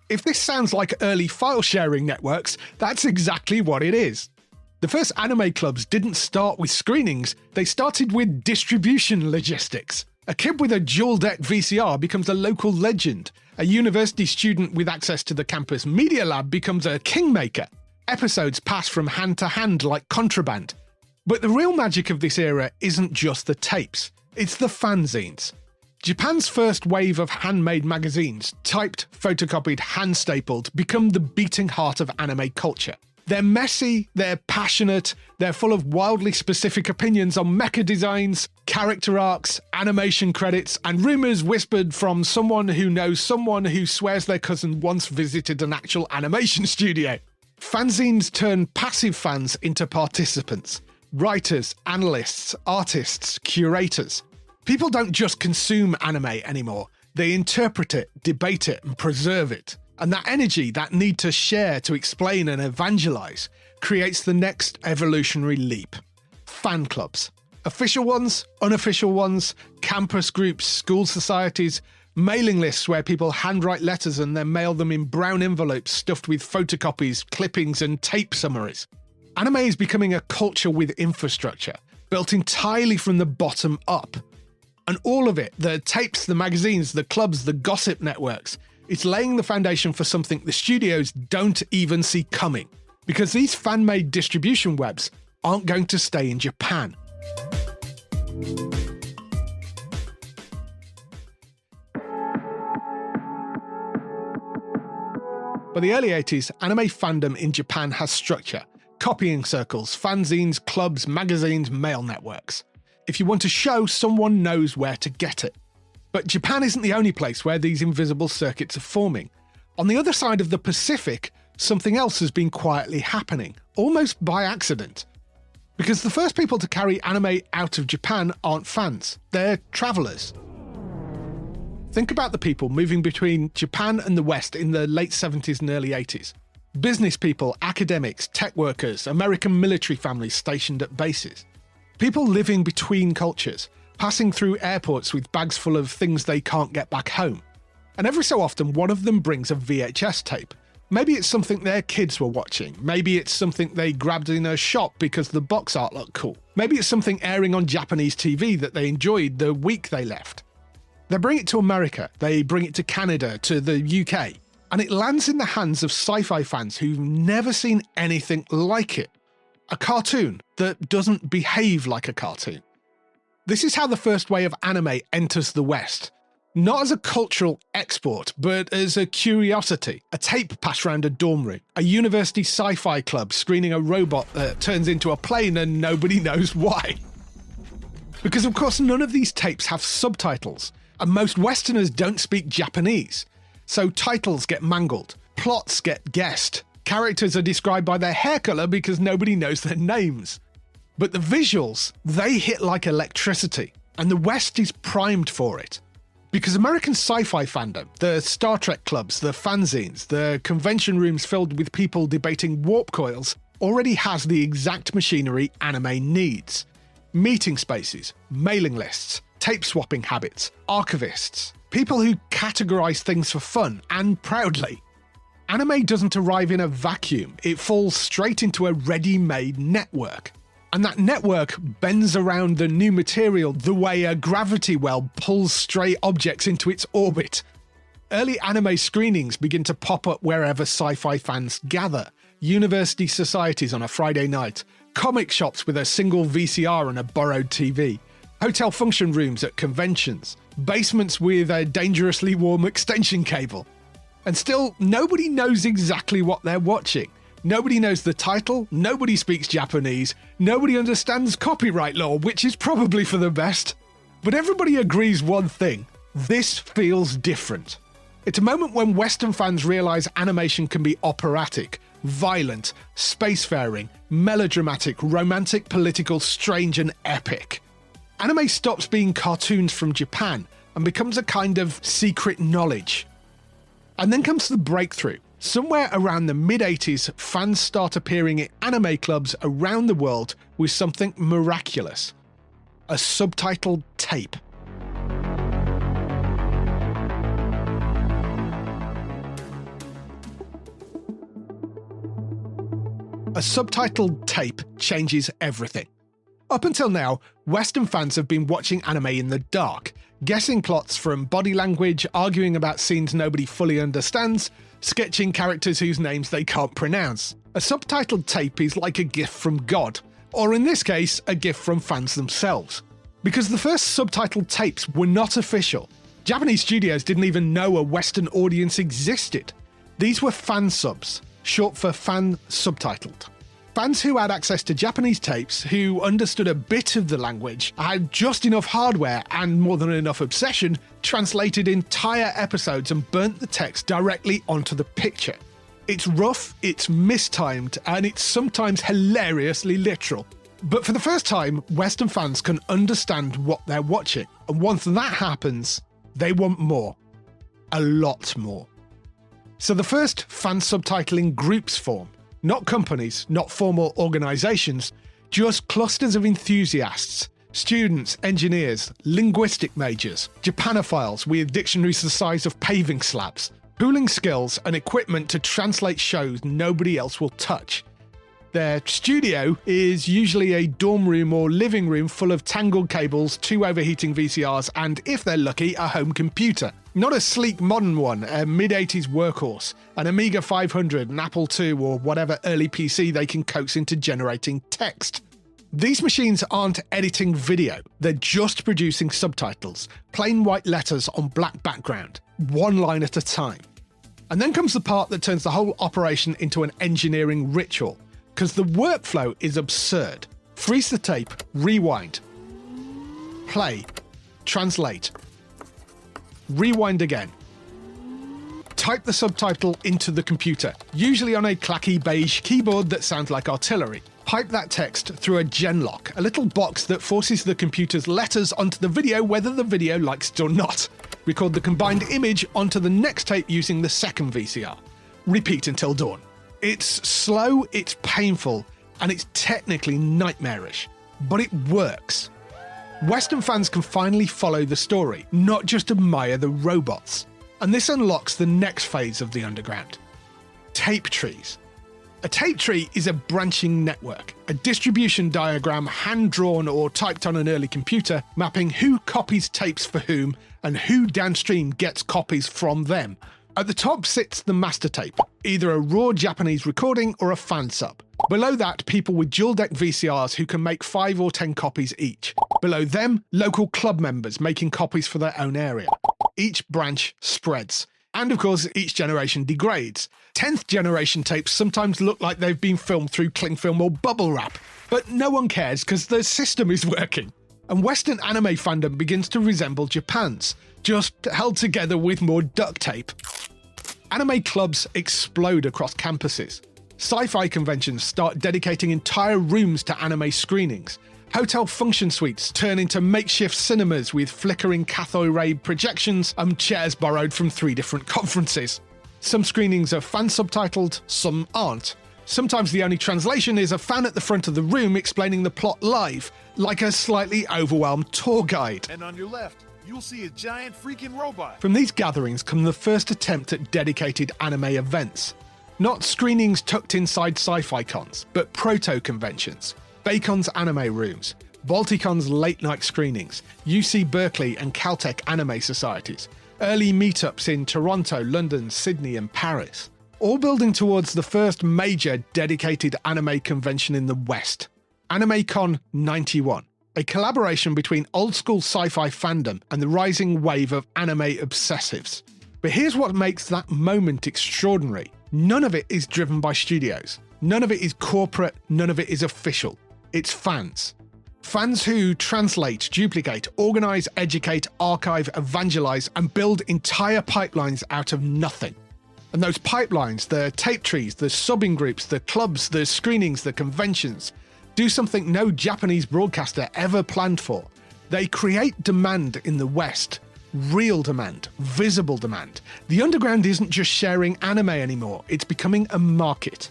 If this sounds like early file sharing networks, that's exactly what it is. The first anime clubs didn't start with screenings, they started with distribution logistics. A kid with a dual-deck VCR becomes a local legend. A university student with access to the campus media lab becomes a kingmaker. Episodes pass from hand to hand like contraband. But the real magic of this era isn't just the tapes, it's the fanzines. Japan's first wave of handmade magazines, typed, photocopied, hand-stapled, become the beating heart of anime culture. They're messy, they're passionate, they're full of wildly specific opinions on mecha designs, character arcs, animation credits, and rumours whispered from someone who knows someone who swears their cousin once visited an actual animation studio. Fanzines turn passive fans into participants. Writers, analysts, artists, curators. People don't just consume anime anymore, they interpret it, debate it, and preserve it. And that energy, that need to share, to explain and evangelize, creates the next evolutionary leap. Fan clubs. Official ones, unofficial ones, campus groups, school societies, mailing lists where people handwrite letters and then mail them in brown envelopes stuffed with photocopies, clippings, and tape summaries. Anime is becoming a culture with infrastructure, built entirely from the bottom up. And all of it, the tapes, the magazines, the clubs, the gossip networks, it's laying the foundation for something the studios don't even see coming, because these fan-made distribution webs aren't going to stay in Japan. By the early 80s, anime fandom in Japan has structure. Copying circles, fanzines, clubs, magazines, mail networks. If you want a show, someone knows where to get it. But Japan isn't the only place where these invisible circuits are forming. On the other side of the Pacific, something else has been quietly happening, almost by accident. Because the first people to carry anime out of Japan aren't fans, they're travellers. Think about the people moving between Japan and the West in the late 70s and early 80s. Business people, academics, tech workers, American military families stationed at bases. People living between cultures, passing through airports with bags full of things they can't get back home. And every so often, one of them brings a VHS tape. Maybe it's something their kids were watching. Maybe it's something they grabbed in a shop because the box art looked cool. Maybe it's something airing on Japanese TV that they enjoyed the week they left. They bring it to America, they bring it to Canada, to the UK, and it lands in the hands of sci-fi fans who've never seen anything like it. A cartoon that doesn't behave like a cartoon. This is how the first wave of anime enters the West. Not as a cultural export, but as a curiosity. A tape passed around a dorm room. A university sci-fi club screening a robot that turns into a plane and nobody knows why. Because of course none of these tapes have subtitles, and most Westerners don't speak Japanese. So titles get mangled, plots get guessed, characters are described by their hair colour because nobody knows their names. But the visuals, they hit like electricity, and the West is primed for it. Because American sci-fi fandom, the Star Trek clubs, the fanzines, the convention rooms filled with people debating warp coils, already has the exact machinery anime needs. Meeting spaces, mailing lists, tape-swapping habits, archivists, people who categorise things for fun and proudly. Anime doesn't arrive in a vacuum, it falls straight into a ready-made network. And that network bends around the new material the way a gravity well pulls stray objects into its orbit. Early anime screenings begin to pop up wherever sci-fi fans gather. University societies on a Friday night, comic shops with a single VCR and a borrowed TV, hotel function rooms at conventions, basements with a dangerously warm extension cable. And still, nobody knows exactly what they're watching. Nobody knows the title, nobody speaks Japanese, nobody understands copyright law, which is probably for the best. But everybody agrees one thing: this feels different. It's a moment when Western fans realise animation can be operatic, violent, spacefaring, melodramatic, romantic, political, strange and epic. Anime stops being cartoons from Japan and becomes a kind of secret knowledge. And then comes the breakthrough. Somewhere around the mid-80s, fans start appearing at anime clubs around the world with something miraculous: a subtitled tape. A subtitled tape changes everything. Up until now, Western fans have been watching anime in the dark, guessing plots from body language, arguing about scenes nobody fully understands, sketching characters whose names they can't pronounce. A subtitled tape is like a gift from God, or in this case, a gift from fans themselves. Because the first subtitled tapes were not official. Japanese studios didn't even know a Western audience existed. These were fan subs, short for fan subtitled. Fans who had access to Japanese tapes, who understood a bit of the language, had just enough hardware and more than enough obsession, translated entire episodes and burnt the text directly onto the picture. It's rough, it's mistimed, and it's sometimes hilariously literal. But for the first time, Western fans can understand what they're watching, and once that happens, they want more. A lot more. So the first fan subtitling groups form. Not companies, not formal organisations, just clusters of enthusiasts, students, engineers, linguistic majors, Japanophiles with dictionaries the size of paving slabs, pooling skills and equipment to translate shows nobody else will touch. Their studio is usually a dorm room or living room full of tangled cables, 2 overheating VCRs, and if they're lucky, a home computer. Not a sleek modern one, a mid-80s workhorse, an Amiga 500, an Apple II, or whatever early PC they can coax into generating text. These machines aren't editing video, they're just producing subtitles, plain white letters on black background, one line at a time. And then comes the part that turns the whole operation into an engineering ritual, because the workflow is absurd. Freeze the tape, rewind, play, translate, rewind again. Type the subtitle into the computer, usually on a clacky beige keyboard that sounds like artillery. Pipe that text through a genlock, a little box that forces the computer's letters onto the video whether the video likes it or not. Record the combined image onto the next tape using the second VCR. Repeat until dawn. It's slow, it's painful, and it's technically nightmarish. But it works. Western fans can finally follow the story, not just admire the robots. And this unlocks the next phase of the underground. Tape trees. A tape tree is a branching network, a distribution diagram hand-drawn or typed on an early computer, mapping who copies tapes for whom and who downstream gets copies from them. At the top sits the master tape, either a raw Japanese recording or a fan sub. Below that, people with dual-deck VCRs who can make 5 or 10 copies each. Below them, local club members making copies for their own area. Each branch spreads. And of course, each generation degrades. 10th generation tapes sometimes look like they've been filmed through cling film or bubble wrap. But no one cares because the system is working. And Western anime fandom begins to resemble Japan's, just held together with more duct tape. Anime clubs explode across campuses. Sci-fi conventions start dedicating entire rooms to anime screenings. Hotel function suites turn into makeshift cinemas with flickering cathode ray projections and chairs borrowed from 3 different conferences. Some screenings are fan subtitled, some aren't. Sometimes the only translation is a fan at the front of the room explaining the plot live, like a slightly overwhelmed tour guide. And on your left, you'll see a giant freaking robot. From these gatherings come the first attempt at dedicated anime events. Not screenings tucked inside sci-fi cons, but proto-conventions. Bacon's anime rooms, Balticon's late-night screenings, UC Berkeley and Caltech anime societies, early meetups in Toronto, London, Sydney and Paris, all building towards the first major dedicated anime convention in the West, AnimeCon 91, a collaboration between old-school sci-fi fandom and the rising wave of anime obsessives. But here's what makes that moment extraordinary. None of it is driven by studios. None of it is corporate, none of it is official. It's fans. Fans who translate, duplicate, organize, educate, archive, evangelize, and build entire pipelines out of nothing. And those pipelines, the tape trees, the subbing groups, the clubs, the screenings, the conventions, do something no Japanese broadcaster ever planned for. They create demand in the West. Real demand, visible demand. The underground isn't just sharing anime anymore, it's becoming a market.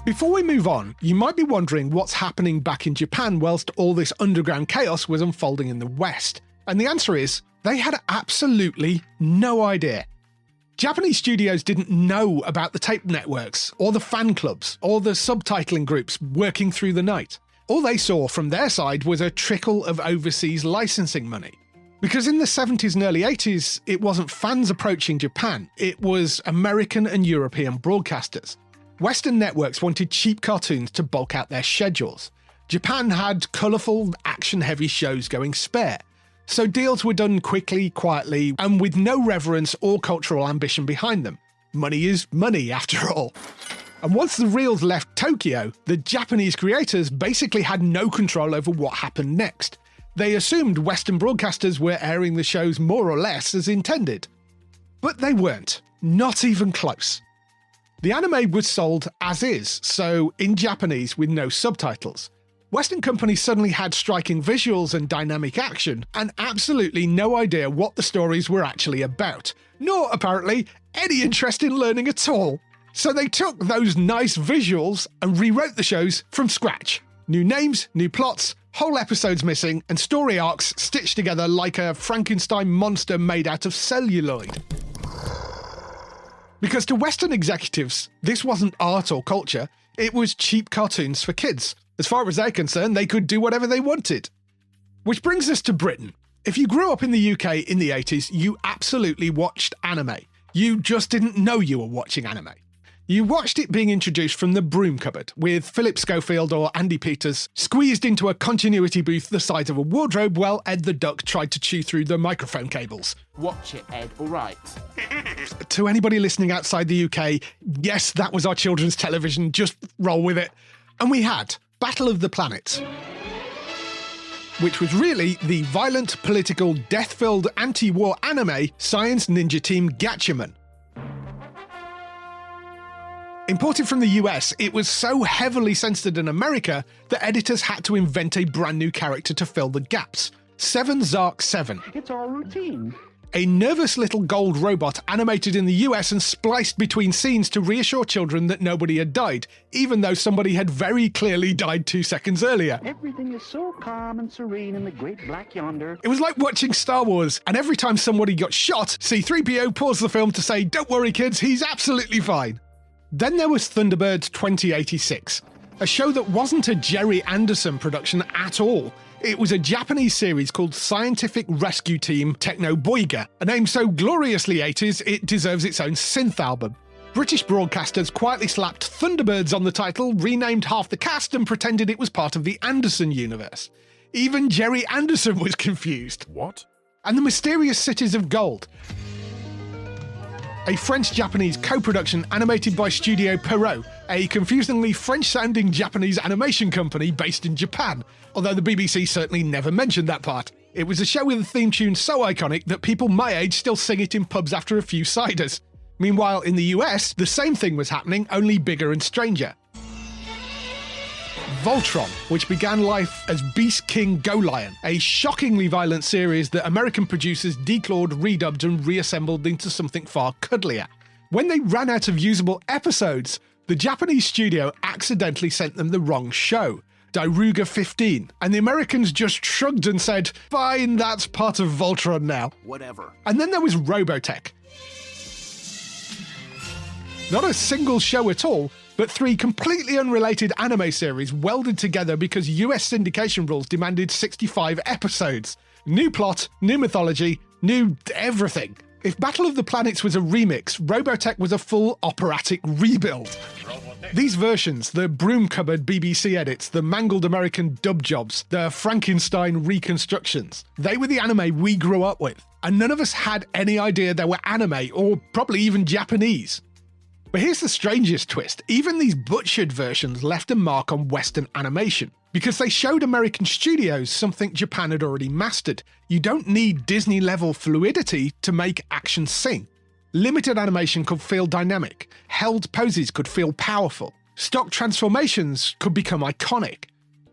Before we move on, you might be wondering what's happening back in Japan whilst all this underground chaos was unfolding in the West. And the answer is, they had absolutely no idea. Japanese studios didn't know about the tape networks, or the fan clubs, or the subtitling groups working through the night. All they saw from their side was a trickle of overseas licensing money. Because in the 70s and early 80s, it wasn't fans approaching Japan, it was American and European broadcasters. Western networks wanted cheap cartoons to bulk out their schedules. Japan had colourful, action-heavy shows going spare. So deals were done quickly, quietly, and with no reverence or cultural ambition behind them. Money is money, after all. And once the reels left Tokyo, the Japanese creators basically had no control over what happened next. They assumed Western broadcasters were airing the shows more or less as intended. But they weren't. Not even close. The anime was sold as is, so in Japanese with no subtitles. Western companies suddenly had striking visuals and dynamic action, and absolutely no idea what the stories were actually about, nor, apparently, any interest in learning at all. So they took those nice visuals and rewrote the shows from scratch. New names, new plots, whole episodes missing, and story arcs stitched together like a Frankenstein monster made out of celluloid. Because to Western executives, this wasn't art or culture, it was cheap cartoons for kids. As far as they're concerned, they could do whatever they wanted. Which brings us to Britain. If you grew up in the UK in the 80s, you absolutely watched anime. You just didn't know you were watching anime. You watched it being introduced from the broom cupboard, with Philip Schofield or Andy Peters squeezed into a continuity booth the size of a wardrobe while Ed the Duck tried to chew through the microphone cables. Watch it, Ed, all right. To anybody listening outside the UK, yes, that was our children's television, just roll with it. And we had Battle of the Planets, which was really the violent, political, death-filled anti-war anime Science Ninja Team Gatchaman. Imported from the US, it was so heavily censored in America that editors had to invent a brand new character to fill the gaps. 7 Zark 7. It's all routine. A nervous little gold robot animated in the US and spliced between scenes to reassure children that nobody had died, even though somebody had very clearly died 2 seconds earlier. Everything is so calm and serene in the great black yonder. It was like watching Star Wars, and every time somebody got shot, C-3PO paused the film to say, "Don't worry kids, he's absolutely fine." Then there was Thunderbird 2086, a show that wasn't a Jerry Anderson production at all. It was a Japanese series called Scientific Rescue Team Techno Boiga, a name so gloriously 80s it deserves its own synth album. British broadcasters quietly slapped Thunderbirds on the title, renamed half the cast and pretended it was part of the Anderson universe. Even Jerry Anderson was confused. What? And the Mysterious Cities of Gold, a French-Japanese co-production animated by Studio Perrault, a confusingly French-sounding Japanese animation company based in Japan, although the BBC certainly never mentioned that part. It was a show with a theme tune so iconic that people my age still sing it in pubs after a few ciders. Meanwhile, in the US, the same thing was happening, only bigger and stranger. Voltron, which began life as Beast King Go Lion, a shockingly violent series that American producers declawed, redubbed and reassembled into something far cuddlier. When they ran out of usable episodes, the Japanese studio accidentally sent them the wrong show. Daruga 15, and the Americans just shrugged and said, fine, that's part of Voltron now. Whatever. And then there was Robotech. Not a single show at all, but 3 completely unrelated anime series welded together because US syndication rules demanded 65 episodes. New plot, new mythology, new everything. If Battle of the Planets was a remix, Robotech was a full operatic rebuild. These versions, the broom cupboard BBC edits, the mangled American dub jobs, the Frankenstein reconstructions, they were the anime we grew up with, and none of us had any idea they were anime or probably even Japanese. But here's the strangest twist. Even these butchered versions left a mark on Western animation, because they showed American studios something Japan had already mastered. You don't need Disney-level fluidity to make action sing. Limited animation could feel dynamic, held poses could feel powerful, stock transformations could become iconic.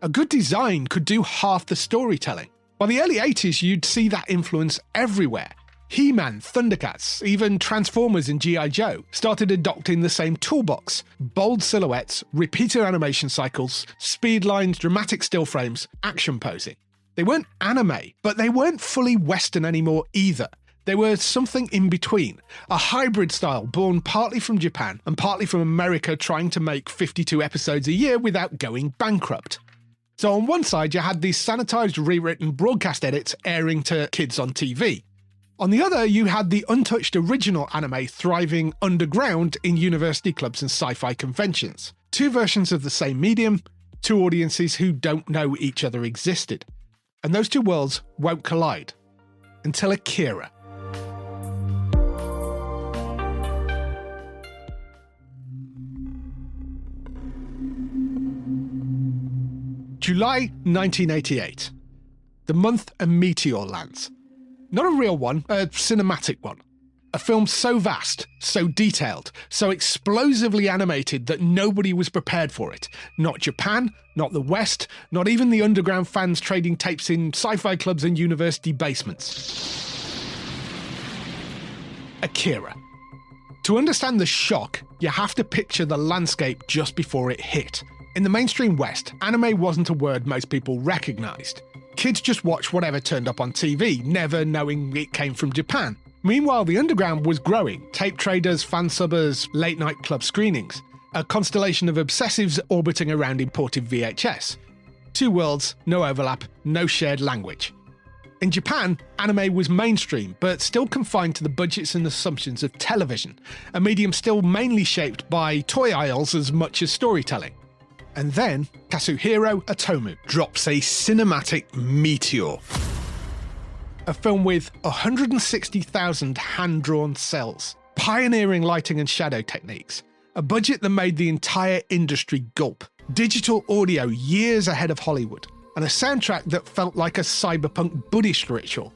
A good design could do half the storytelling. By the early 80s, you'd see that influence everywhere. He-Man, Thundercats, even Transformers and G.I. Joe started adopting the same toolbox: bold silhouettes, repeated animation cycles, speed lines, dramatic still frames, action posing. They weren't anime, but they weren't fully Western anymore either. They were something in between, a hybrid style born partly from Japan and partly from America trying to make 52 episodes a year without going bankrupt. So on one side you had these sanitized rewritten broadcast edits airing to kids on TV. On the other, you had the untouched original anime thriving underground in university clubs and sci-fi conventions. 2 versions of the same medium, 2 audiences who don't know each other existed. And those 2 worlds won't collide. Until Akira. July 1988. The month a meteor lands. Not a real one, a cinematic one. A film so vast, so detailed, so explosively animated that nobody was prepared for it. Not Japan, not the West, not even the underground fans trading tapes in sci-fi clubs and university basements. Akira. To understand the shock, you have to picture the landscape just before it hit. In the mainstream West, anime wasn't a word most people recognised. Kids just watched whatever turned up on TV, never knowing it came from Japan. Meanwhile, the underground was growing. Tape traders, fansubbers, late-night club screenings. A constellation of obsessives orbiting around imported VHS. 2 worlds, no overlap, no shared language. In Japan, anime was mainstream, but still confined to the budgets and assumptions of television, a medium still mainly shaped by toy aisles as much as storytelling. And then, Kazuhiro Otomo drops a cinematic meteor. A film with 160,000 hand-drawn cells, pioneering lighting and shadow techniques, a budget that made the entire industry gulp, digital audio years ahead of Hollywood, and a soundtrack that felt like a cyberpunk Buddhist ritual.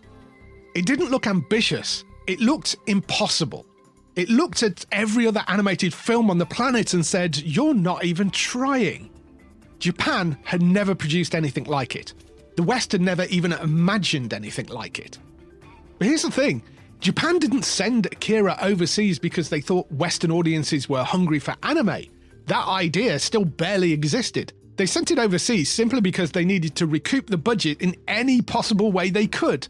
It didn't look ambitious, it looked impossible. It looked at every other animated film on the planet and said, "You're not even trying." Japan had never produced anything like it. The West had never even imagined anything like it. But here's the thing, Japan didn't send Akira overseas because they thought Western audiences were hungry for anime. That idea still barely existed. They sent it overseas simply because they needed to recoup the budget in any possible way they could.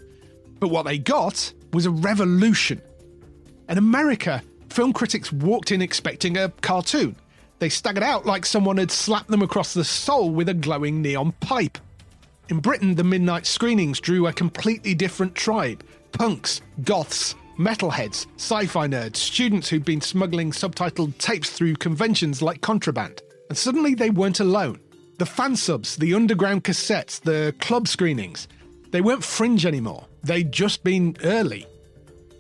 But what they got was a revolution. In America, film critics walked in expecting a cartoon. They staggered out like someone had slapped them across the soul with a glowing neon pipe. In Britain, the midnight screenings drew a completely different tribe. Punks, goths, metalheads, sci-fi nerds, students who'd been smuggling subtitled tapes through conventions like contraband. And suddenly they weren't alone. The fansubs, the underground cassettes, the club screenings, they weren't fringe anymore. They'd just been early.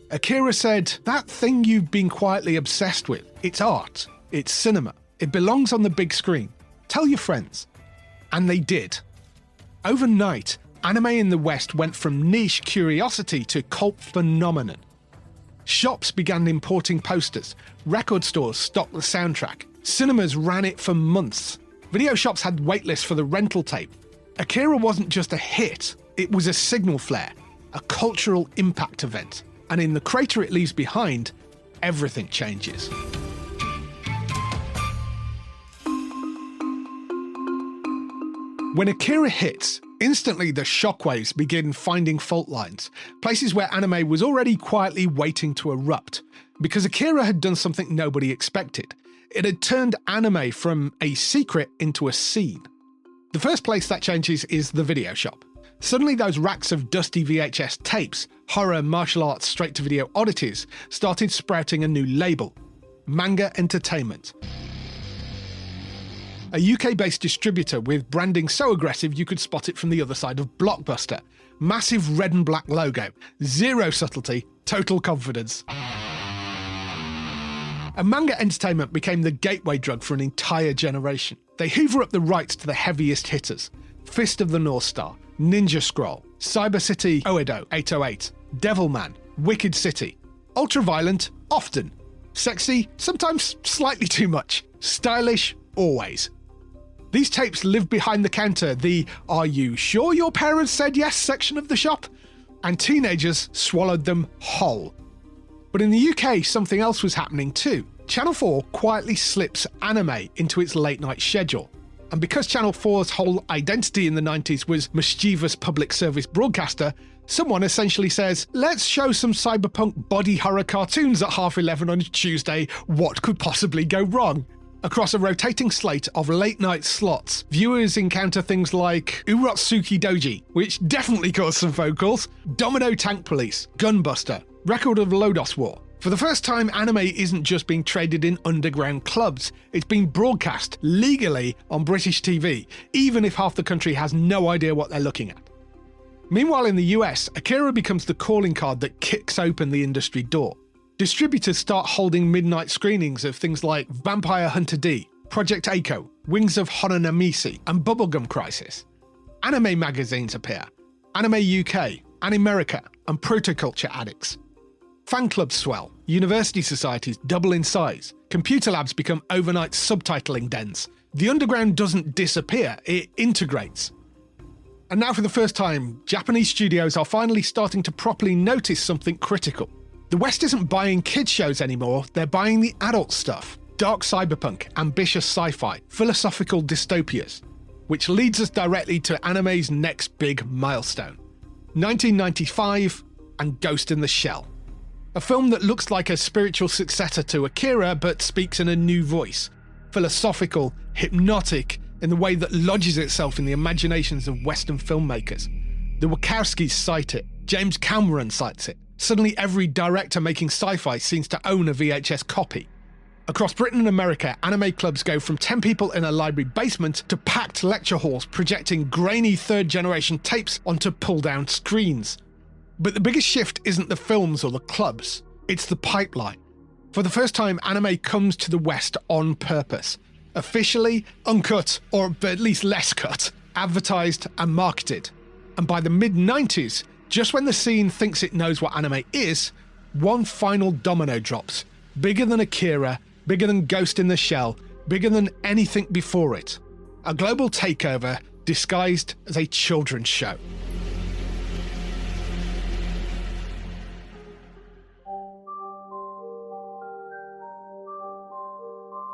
Akira said, "That thing you've been quietly obsessed with, it's art, it's cinema. It belongs on the big screen. Tell your friends." And they did. Overnight, anime in the West went from niche curiosity to cult phenomenon. Shops began importing posters, record stores stocked the soundtrack, cinemas ran it for months, video shops had waitlists for the rental tape. Akira wasn't just a hit, it was a signal flare, a cultural impact event. And in the crater it leaves behind, everything changes. When Akira hits, instantly the shockwaves begin finding fault lines, places where anime was already quietly waiting to erupt, because Akira had done something nobody expected. It had turned anime from a secret into a scene. The first place that changes is the video shop. Suddenly those racks of dusty VHS tapes, horror, martial arts, straight-to-video oddities, started sprouting a new label: Manga Entertainment. A UK-based distributor with branding so aggressive you could spot it from the other side of Blockbuster. Massive red and black logo, zero subtlety, total confidence. And Manga Entertainment became the gateway drug for an entire generation. They hoover up the rights to the heaviest hitters: Fist of the North Star, Ninja Scroll, Cyber City Oedo 808, Devilman, Wicked City. Ultra-violent, often. Sexy, sometimes slightly too much. Stylish, always. These tapes live behind the counter, the "Are you sure your parents said yes" section of the shop, and teenagers swallowed them whole. But in the UK, something else was happening too. Channel 4 quietly slips anime into its late-night schedule. And because Channel 4's whole identity in the 90s was mischievous public service broadcaster, someone essentially says, let's show some cyberpunk body horror cartoons at 11:30 on Tuesday. What could possibly go wrong? Across a rotating slate of late-night slots, viewers encounter things like Urotsuki Doji, which definitely caused some phone calls, Domino Tank Police, Gunbuster, Record of Lodos War. For the first time, anime isn't just being traded in underground clubs, it's being broadcast legally on British TV, even if half the country has no idea what they're looking at. Meanwhile, in the US, Akira becomes the calling card that kicks open the industry door. Distributors start holding midnight screenings of things like Vampire Hunter D, Project Echo, Wings of Hononamisi, and Bubblegum Crisis. Anime magazines appear: Anime UK, Animerica, and Protoculture Addicts. Fan clubs swell, university societies double in size, computer labs become overnight subtitling dens. The underground doesn't disappear, it integrates. And now for the first time, Japanese studios are finally starting to properly notice something critical. The West isn't buying kids shows anymore, they're buying the adult stuff. Dark cyberpunk, ambitious sci-fi, philosophical dystopias. Which leads us directly to anime's next big milestone. 1995 and Ghost in the Shell. A film that looks like a spiritual successor to Akira but speaks in a new voice. Philosophical, hypnotic, in the way that lodges itself in the imaginations of Western filmmakers. The Wachowskis cite it, James Cameron cites it. Suddenly every director making sci-fi seems to own a VHS copy. Across Britain and America, anime clubs go from 10 people in a library basement to packed lecture halls projecting grainy third-generation tapes onto pull-down screens. But the biggest shift isn't the films or the clubs, it's the pipeline. For the first time, anime comes to the West on purpose. Officially, uncut, or at least less cut, advertised and marketed. And by the mid-90s, just when the scene thinks it knows what anime is, one final domino drops. Bigger than Akira, bigger than Ghost in the Shell, bigger than anything before it. A global takeover disguised as a children's show.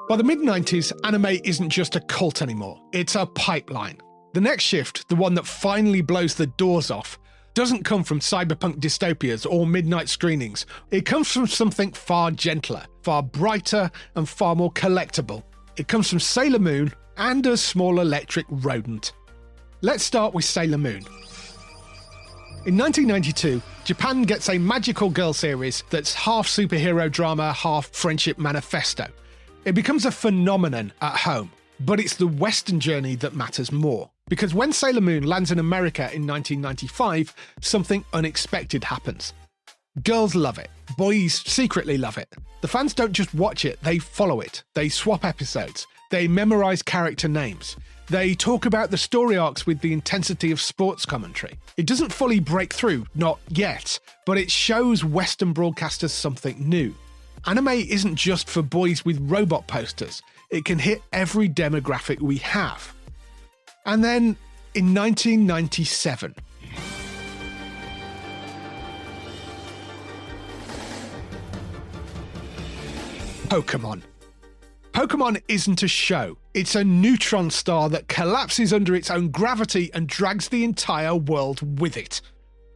By the mid-90s, anime isn't just a cult anymore, it's a pipeline. The next shift, the one that finally blows the doors off, doesn't come from cyberpunk dystopias or midnight screenings. It comes from something far gentler, far brighter, and far more collectible. It comes from Sailor Moon and a small electric rodent. Let's start with Sailor Moon. In 1992, Japan gets a magical girl series that's half superhero drama, half friendship manifesto. It becomes a phenomenon at home, but it's the Western journey that matters more. Because when Sailor Moon lands in America in 1995, something unexpected happens. Girls love it. Boys secretly love it. The fans don't just watch it, they follow it. They swap episodes. They memorize character names. They talk about the story arcs with the intensity of sports commentary. It doesn't fully break through, not yet, but it shows Western broadcasters something new. Anime isn't just for boys with robot posters. It can hit every demographic we have. And then, in 1997... Pokemon. Pokemon isn't a show. It's a neutron star that collapses under its own gravity and drags the entire world with it.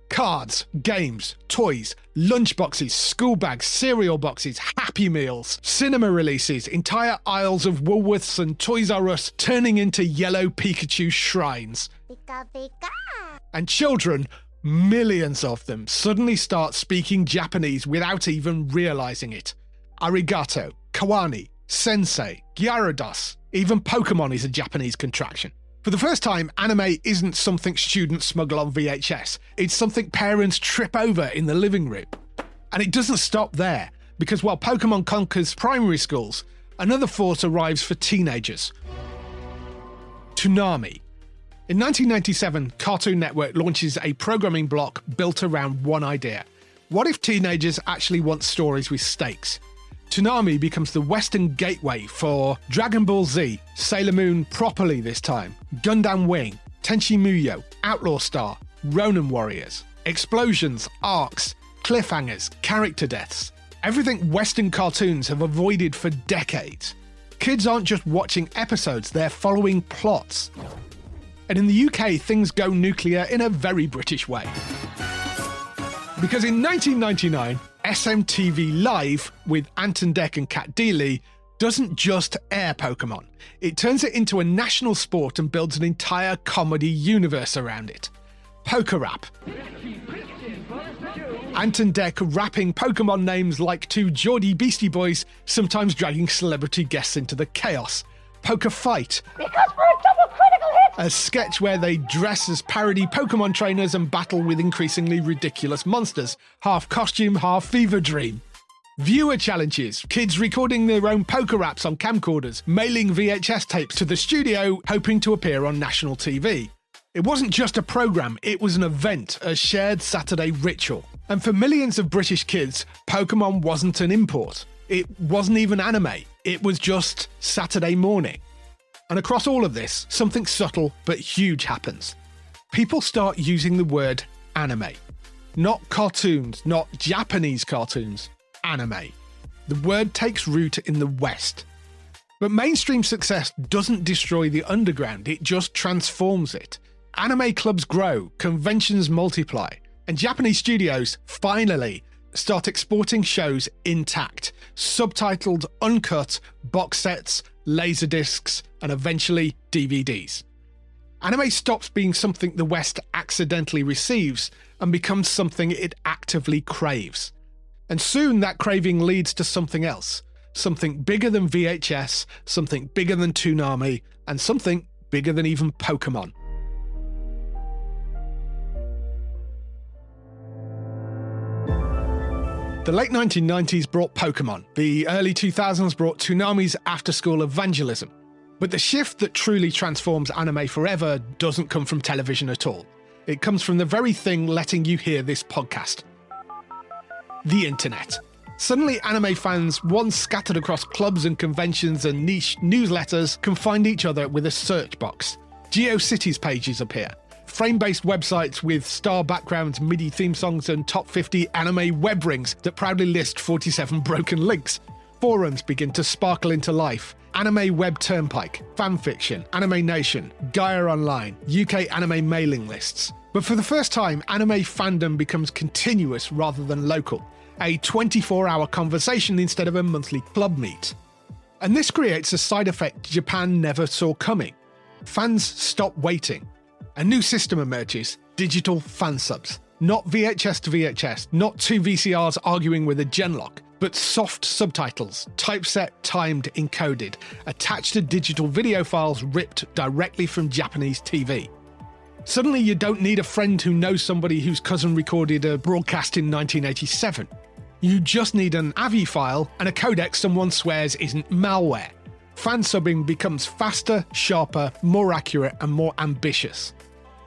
Cards, games, toys, lunchboxes, school bags, cereal boxes, Happy Meals, cinema releases, entire aisles of Woolworths and Toys R Us turning into yellow Pikachu shrines. Pika pika. And children, millions of them, suddenly start speaking Japanese without even realizing it. Arigato, kawaii, sensei, gyarados, even Pokemon is a Japanese contraction. For the first time, anime isn't something students smuggle on VHS. It's something parents trip over in the living room. And it doesn't stop there, because while Pokemon conquers primary schools, another force arrives for teenagers. Toonami. In 1997, Cartoon Network launches a programming block built around one idea. What if teenagers actually want stories with stakes? Toonami becomes the Western gateway for Dragon Ball Z, Sailor Moon properly this time, Gundam Wing, Tenchi Muyo, Outlaw Star, Ronin Warriors, explosions, arcs, cliffhangers, character deaths. Everything Western cartoons have avoided for decades. Kids aren't just watching episodes, they're following plots. And in the UK, things go nuclear in a very British way. Because in 1999, SMTV Live with Anton Deck and Kat Deely doesn't just air Pokemon. It turns it into a national sport and builds an entire comedy universe around it. Poker Rap. Anton Deck rapping Pokemon names like two Geordie Beastie Boys, sometimes dragging celebrity guests into the chaos. Poker Fight. Because we're a double critical hit. A sketch where they dress as parody Pokemon trainers and battle with increasingly ridiculous monsters. Half costume, half fever dream. Viewer challenges. Kids recording their own poker raps on camcorders, mailing VHS tapes to the studio, hoping to appear on national TV. It wasn't just a programme, it was an event, a shared Saturday ritual. And for millions of British kids, Pokemon wasn't an import. It wasn't even anime. It was just Saturday morning. And across all of this, something subtle but huge happens. People start using the word anime. Not cartoons, not Japanese cartoons, anime. The word takes root in the West. But mainstream success doesn't destroy the underground, it just transforms it. Anime clubs grow, conventions multiply, and Japanese studios, finally, start exporting shows intact, subtitled, uncut, box sets, laserdiscs, and eventually DVDs. Anime stops being something the West accidentally receives and becomes something it actively craves. And soon that craving leads to something else, something bigger than VHS, something bigger than Toonami, and something bigger than even Pokemon. The late 1990s brought Pokemon. The early 2000s brought Toonami's after-school evangelism. But the shift that truly transforms anime forever doesn't come from television at all. It comes from the very thing letting you hear this podcast. The internet. Suddenly, anime fans, once scattered across clubs and conventions and niche newsletters, can find each other with a search box. GeoCities pages appear. Frame-based websites with star backgrounds, MIDI theme songs, and top 50 anime web rings that proudly list 47 broken links. Forums begin to sparkle into life. Anime Web Turnpike, Fanfiction, Anime Nation, Gaia Online, UK anime mailing lists. But for the first time, anime fandom becomes continuous rather than local. A 24-hour conversation instead of a monthly club meet. And this creates a side effect Japan never saw coming. Fans stop waiting. A new system emerges, digital fansubs. Not VHS to VHS, not two VCRs arguing with a genlock, but soft subtitles, typeset, timed, encoded, attached to digital video files ripped directly from Japanese TV. Suddenly you don't need a friend who knows somebody whose cousin recorded a broadcast in 1987. You just need an AVI file and a codec someone swears isn't malware. Fansubbing becomes faster, sharper, more accurate, and more ambitious.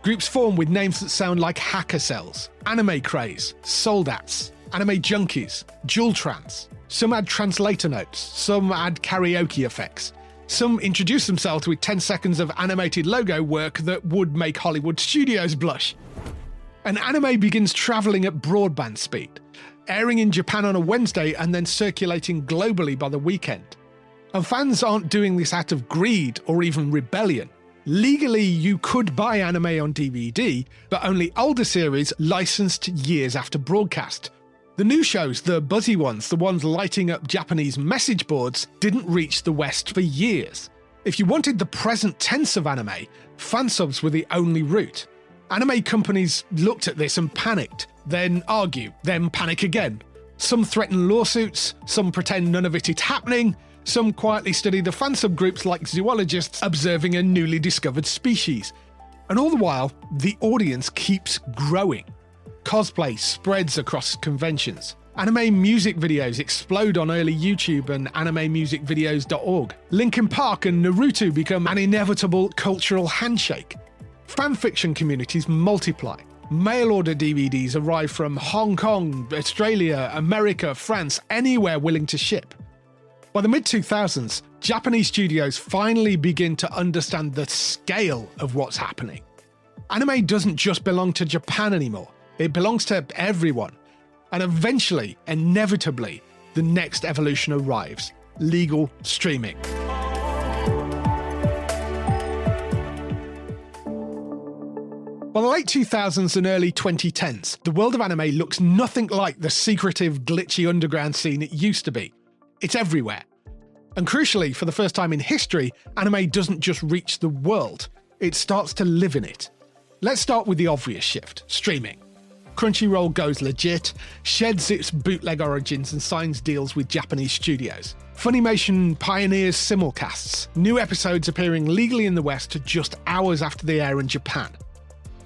Groups form with names that sound like hacker cells, anime craze, soldats, anime junkies, Jultrans. Some add translator notes, some add karaoke effects. Some introduce themselves with 10 seconds of animated logo work that would make Hollywood studios blush. And anime begins travelling at broadband speed, airing in Japan on a Wednesday and then circulating globally by the weekend. And fans aren't doing this out of greed or even rebellion. Legally, you could buy anime on DVD, but only older series licensed years after broadcast. The new shows, the buzzy ones, the ones lighting up Japanese message boards, didn't reach the West for years. If you wanted the present tense of anime, fansubs were the only route. Anime companies looked at this and panicked, then argue, then panic again. Some threaten lawsuits, some pretend none of it is happening, some quietly study the fansub groups like zoologists observing a newly discovered species. And all the while, the audience keeps growing. Cosplay spreads across conventions. Anime music videos explode on early YouTube and animemusicvideos.org. Linkin Park and Naruto become an inevitable cultural handshake. Fanfiction communities multiply. Mail-order DVDs arrive from Hong Kong, Australia, America, France, anywhere willing to ship. By the mid-2000s, Japanese studios finally begin to understand the scale of what's happening. Anime doesn't just belong to Japan anymore. It belongs to everyone. And eventually, inevitably, the next evolution arrives: legal streaming. By the late 2000s and early 2010s, the world of anime looks nothing like the secretive, glitchy underground scene it used to be. It's everywhere. And crucially, for the first time in history, anime doesn't just reach the world, it starts to live in it. Let's start with the obvious shift: streaming. Crunchyroll goes legit, sheds its bootleg origins and signs deals with Japanese studios. Funimation pioneers simulcasts, new episodes appearing legally in the West just hours after they air in Japan.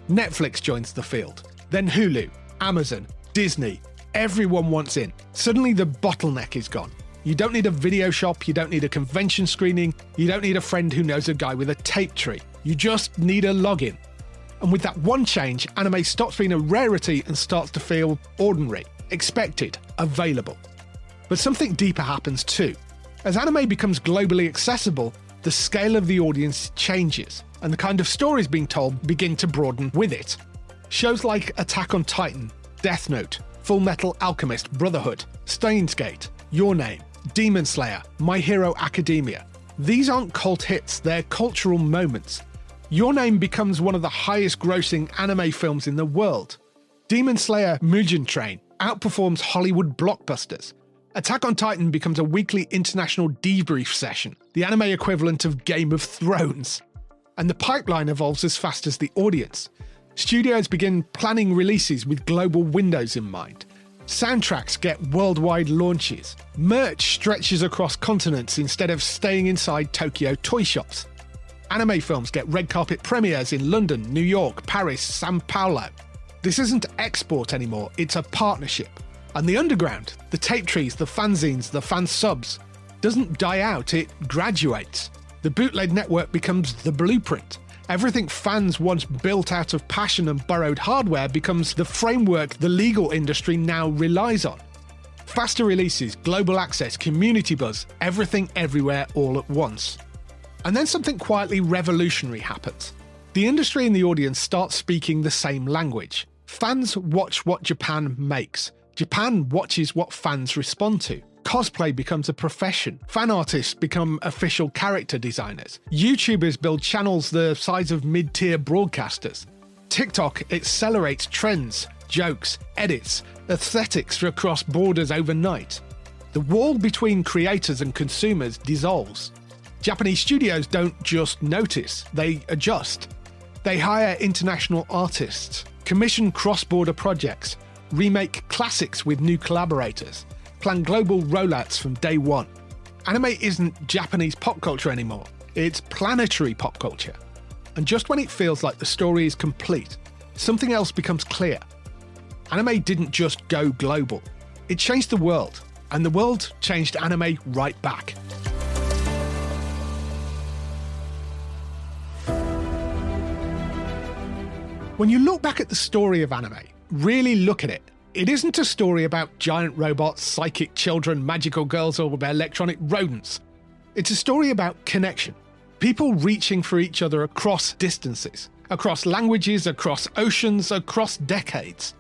Netflix joins the field. Then Hulu, Amazon, Disney, everyone wants in. Suddenly the bottleneck is gone. You don't need a video shop, you don't need a convention screening, you don't need a friend who knows a guy with a tape tree. You just need a login. And with that one change, anime stops being a rarity and starts to feel ordinary, expected, available. But something deeper happens too. As anime becomes globally accessible, the scale of the audience changes, and the kind of stories being told begin to broaden with it. Shows like Attack on Titan, Death Note, Full Metal Alchemist Brotherhood, Steins Gate, Your Name, Demon Slayer, My Hero Academia. These aren't cult hits, they're cultural moments. Your Name becomes one of the highest grossing anime films in the world. Demon Slayer Mugen Train outperforms Hollywood blockbusters. Attack on Titan becomes a weekly international debrief session, the anime equivalent of Game of Thrones. And the pipeline evolves as fast as the audience. Studios begin planning releases with global windows in mind. Soundtracks get worldwide launches. Merch stretches across continents instead of staying inside Tokyo toy shops. Anime films get red carpet premieres in London, New York, Paris, Sao Paulo. This isn't export anymore, it's a partnership. And the underground, the tape trees, the fanzines, the fan subs, doesn't die out, it graduates. The bootleg network becomes the blueprint. Everything fans once built out of passion and borrowed hardware becomes the framework the legal industry now relies on. Faster releases, global access, community buzz, everything everywhere all at once. And then something quietly revolutionary happens. The industry and the audience start speaking the same language. Fans watch what Japan makes. Japan watches what fans respond to. Cosplay becomes a profession. Fan artists become official character designers. YouTubers build channels the size of mid-tier broadcasters. TikTok accelerates trends, jokes, edits, aesthetics across borders overnight. The wall between creators and consumers dissolves. Japanese studios don't just notice, they adjust. They hire international artists, commission cross-border projects, remake classics with new collaborators, plan global rollouts from day one. Anime isn't Japanese pop culture anymore, it's planetary pop culture. And just when it feels like the story is complete, something else becomes clear. Anime didn't just go global, it changed the world, and the world changed anime right back. When you look back at the story of anime, really look at it, it isn't a story about giant robots, psychic children, magical girls, or electronic rodents. It's a story about connection. People reaching for each other across distances, across languages, across oceans, across decades.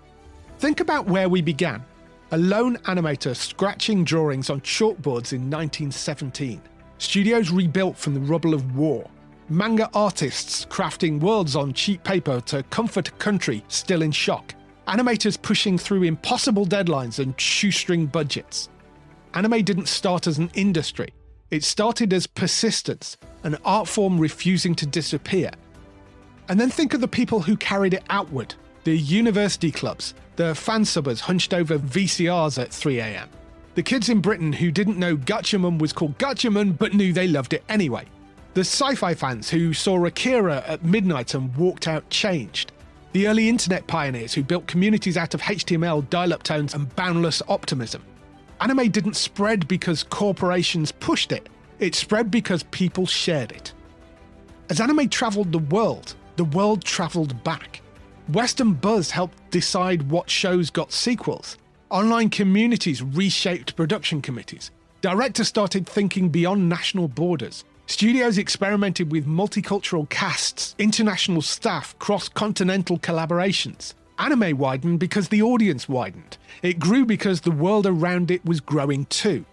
Think about where we began. A lone animator scratching drawings on chalkboards in 1917. Studios rebuilt from the rubble of war. Manga artists crafting worlds on cheap paper to comfort a country still in shock. Animators pushing through impossible deadlines and shoestring budgets. Anime didn't start as an industry. It started as persistence, an art form refusing to disappear. And then think of the people who carried it outward. The university clubs, the fansubbers hunched over VCRs at 3 a.m. The kids in Britain who didn't know Gatchaman was called Gatchaman but knew they loved it anyway. The sci-fi fans who saw Akira at midnight and walked out changed. The early internet pioneers who built communities out of HTML, dial-up tones and boundless optimism. Anime didn't spread because corporations pushed it. It spread because people shared it. As anime travelled the world travelled back. Western buzz helped decide what shows got sequels. Online communities reshaped production committees. Directors started thinking beyond national borders. Studios experimented with multicultural casts, international staff, cross-continental collaborations. Anime widened because the audience widened. It grew because the world around it was growing too.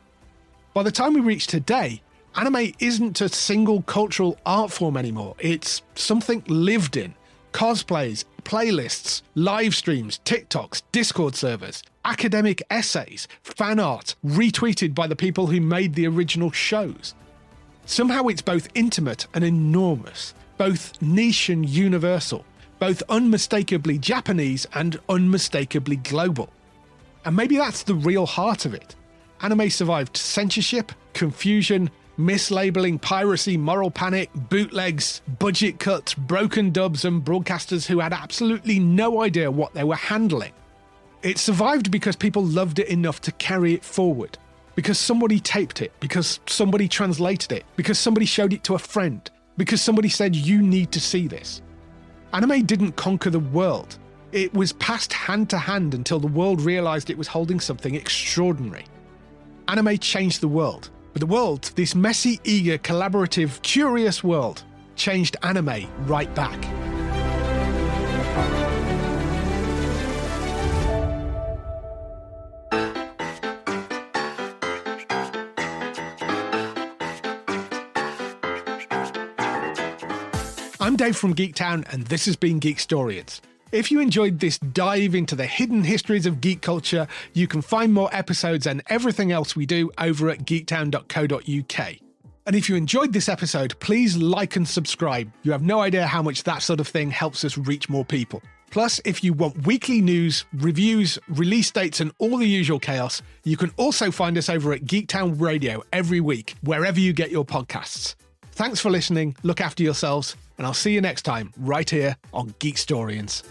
By the time we reach today, anime isn't a single cultural art form anymore. It's something lived in. Cosplays, playlists, live streams, TikToks, Discord servers, academic essays, fan art, retweeted by the people who made the original shows. Somehow it's both intimate and enormous, both niche and universal, both unmistakably Japanese and unmistakably global. And maybe that's the real heart of it. Anime survived censorship, confusion, mislabeling, piracy, moral panic, bootlegs, budget cuts, broken dubs and broadcasters who had absolutely no idea what they were handling. It survived because people loved it enough to carry it forward. Because somebody taped it, because somebody translated it, because somebody showed it to a friend, because somebody said, you need to see this. Anime didn't conquer the world. It was passed hand to hand until the world realised it was holding something extraordinary. Anime changed the world. But the world, this messy, eager, collaborative, curious world, changed anime right back. I'm Dave from Geektown, and this has been Geekstorians. If you enjoyed this dive into the hidden histories of geek culture, you can find more episodes and everything else we do over at geektown.co.uk. And if you enjoyed this episode, please like and subscribe. You have no idea how much that sort of thing helps us reach more people. Plus, if you want weekly news, reviews, release dates, and all the usual chaos, you can also find us over at Geektown Radio every week, wherever you get your podcasts. Thanks for listening, look after yourselves, and I'll see you next time, right here on Geekstorians.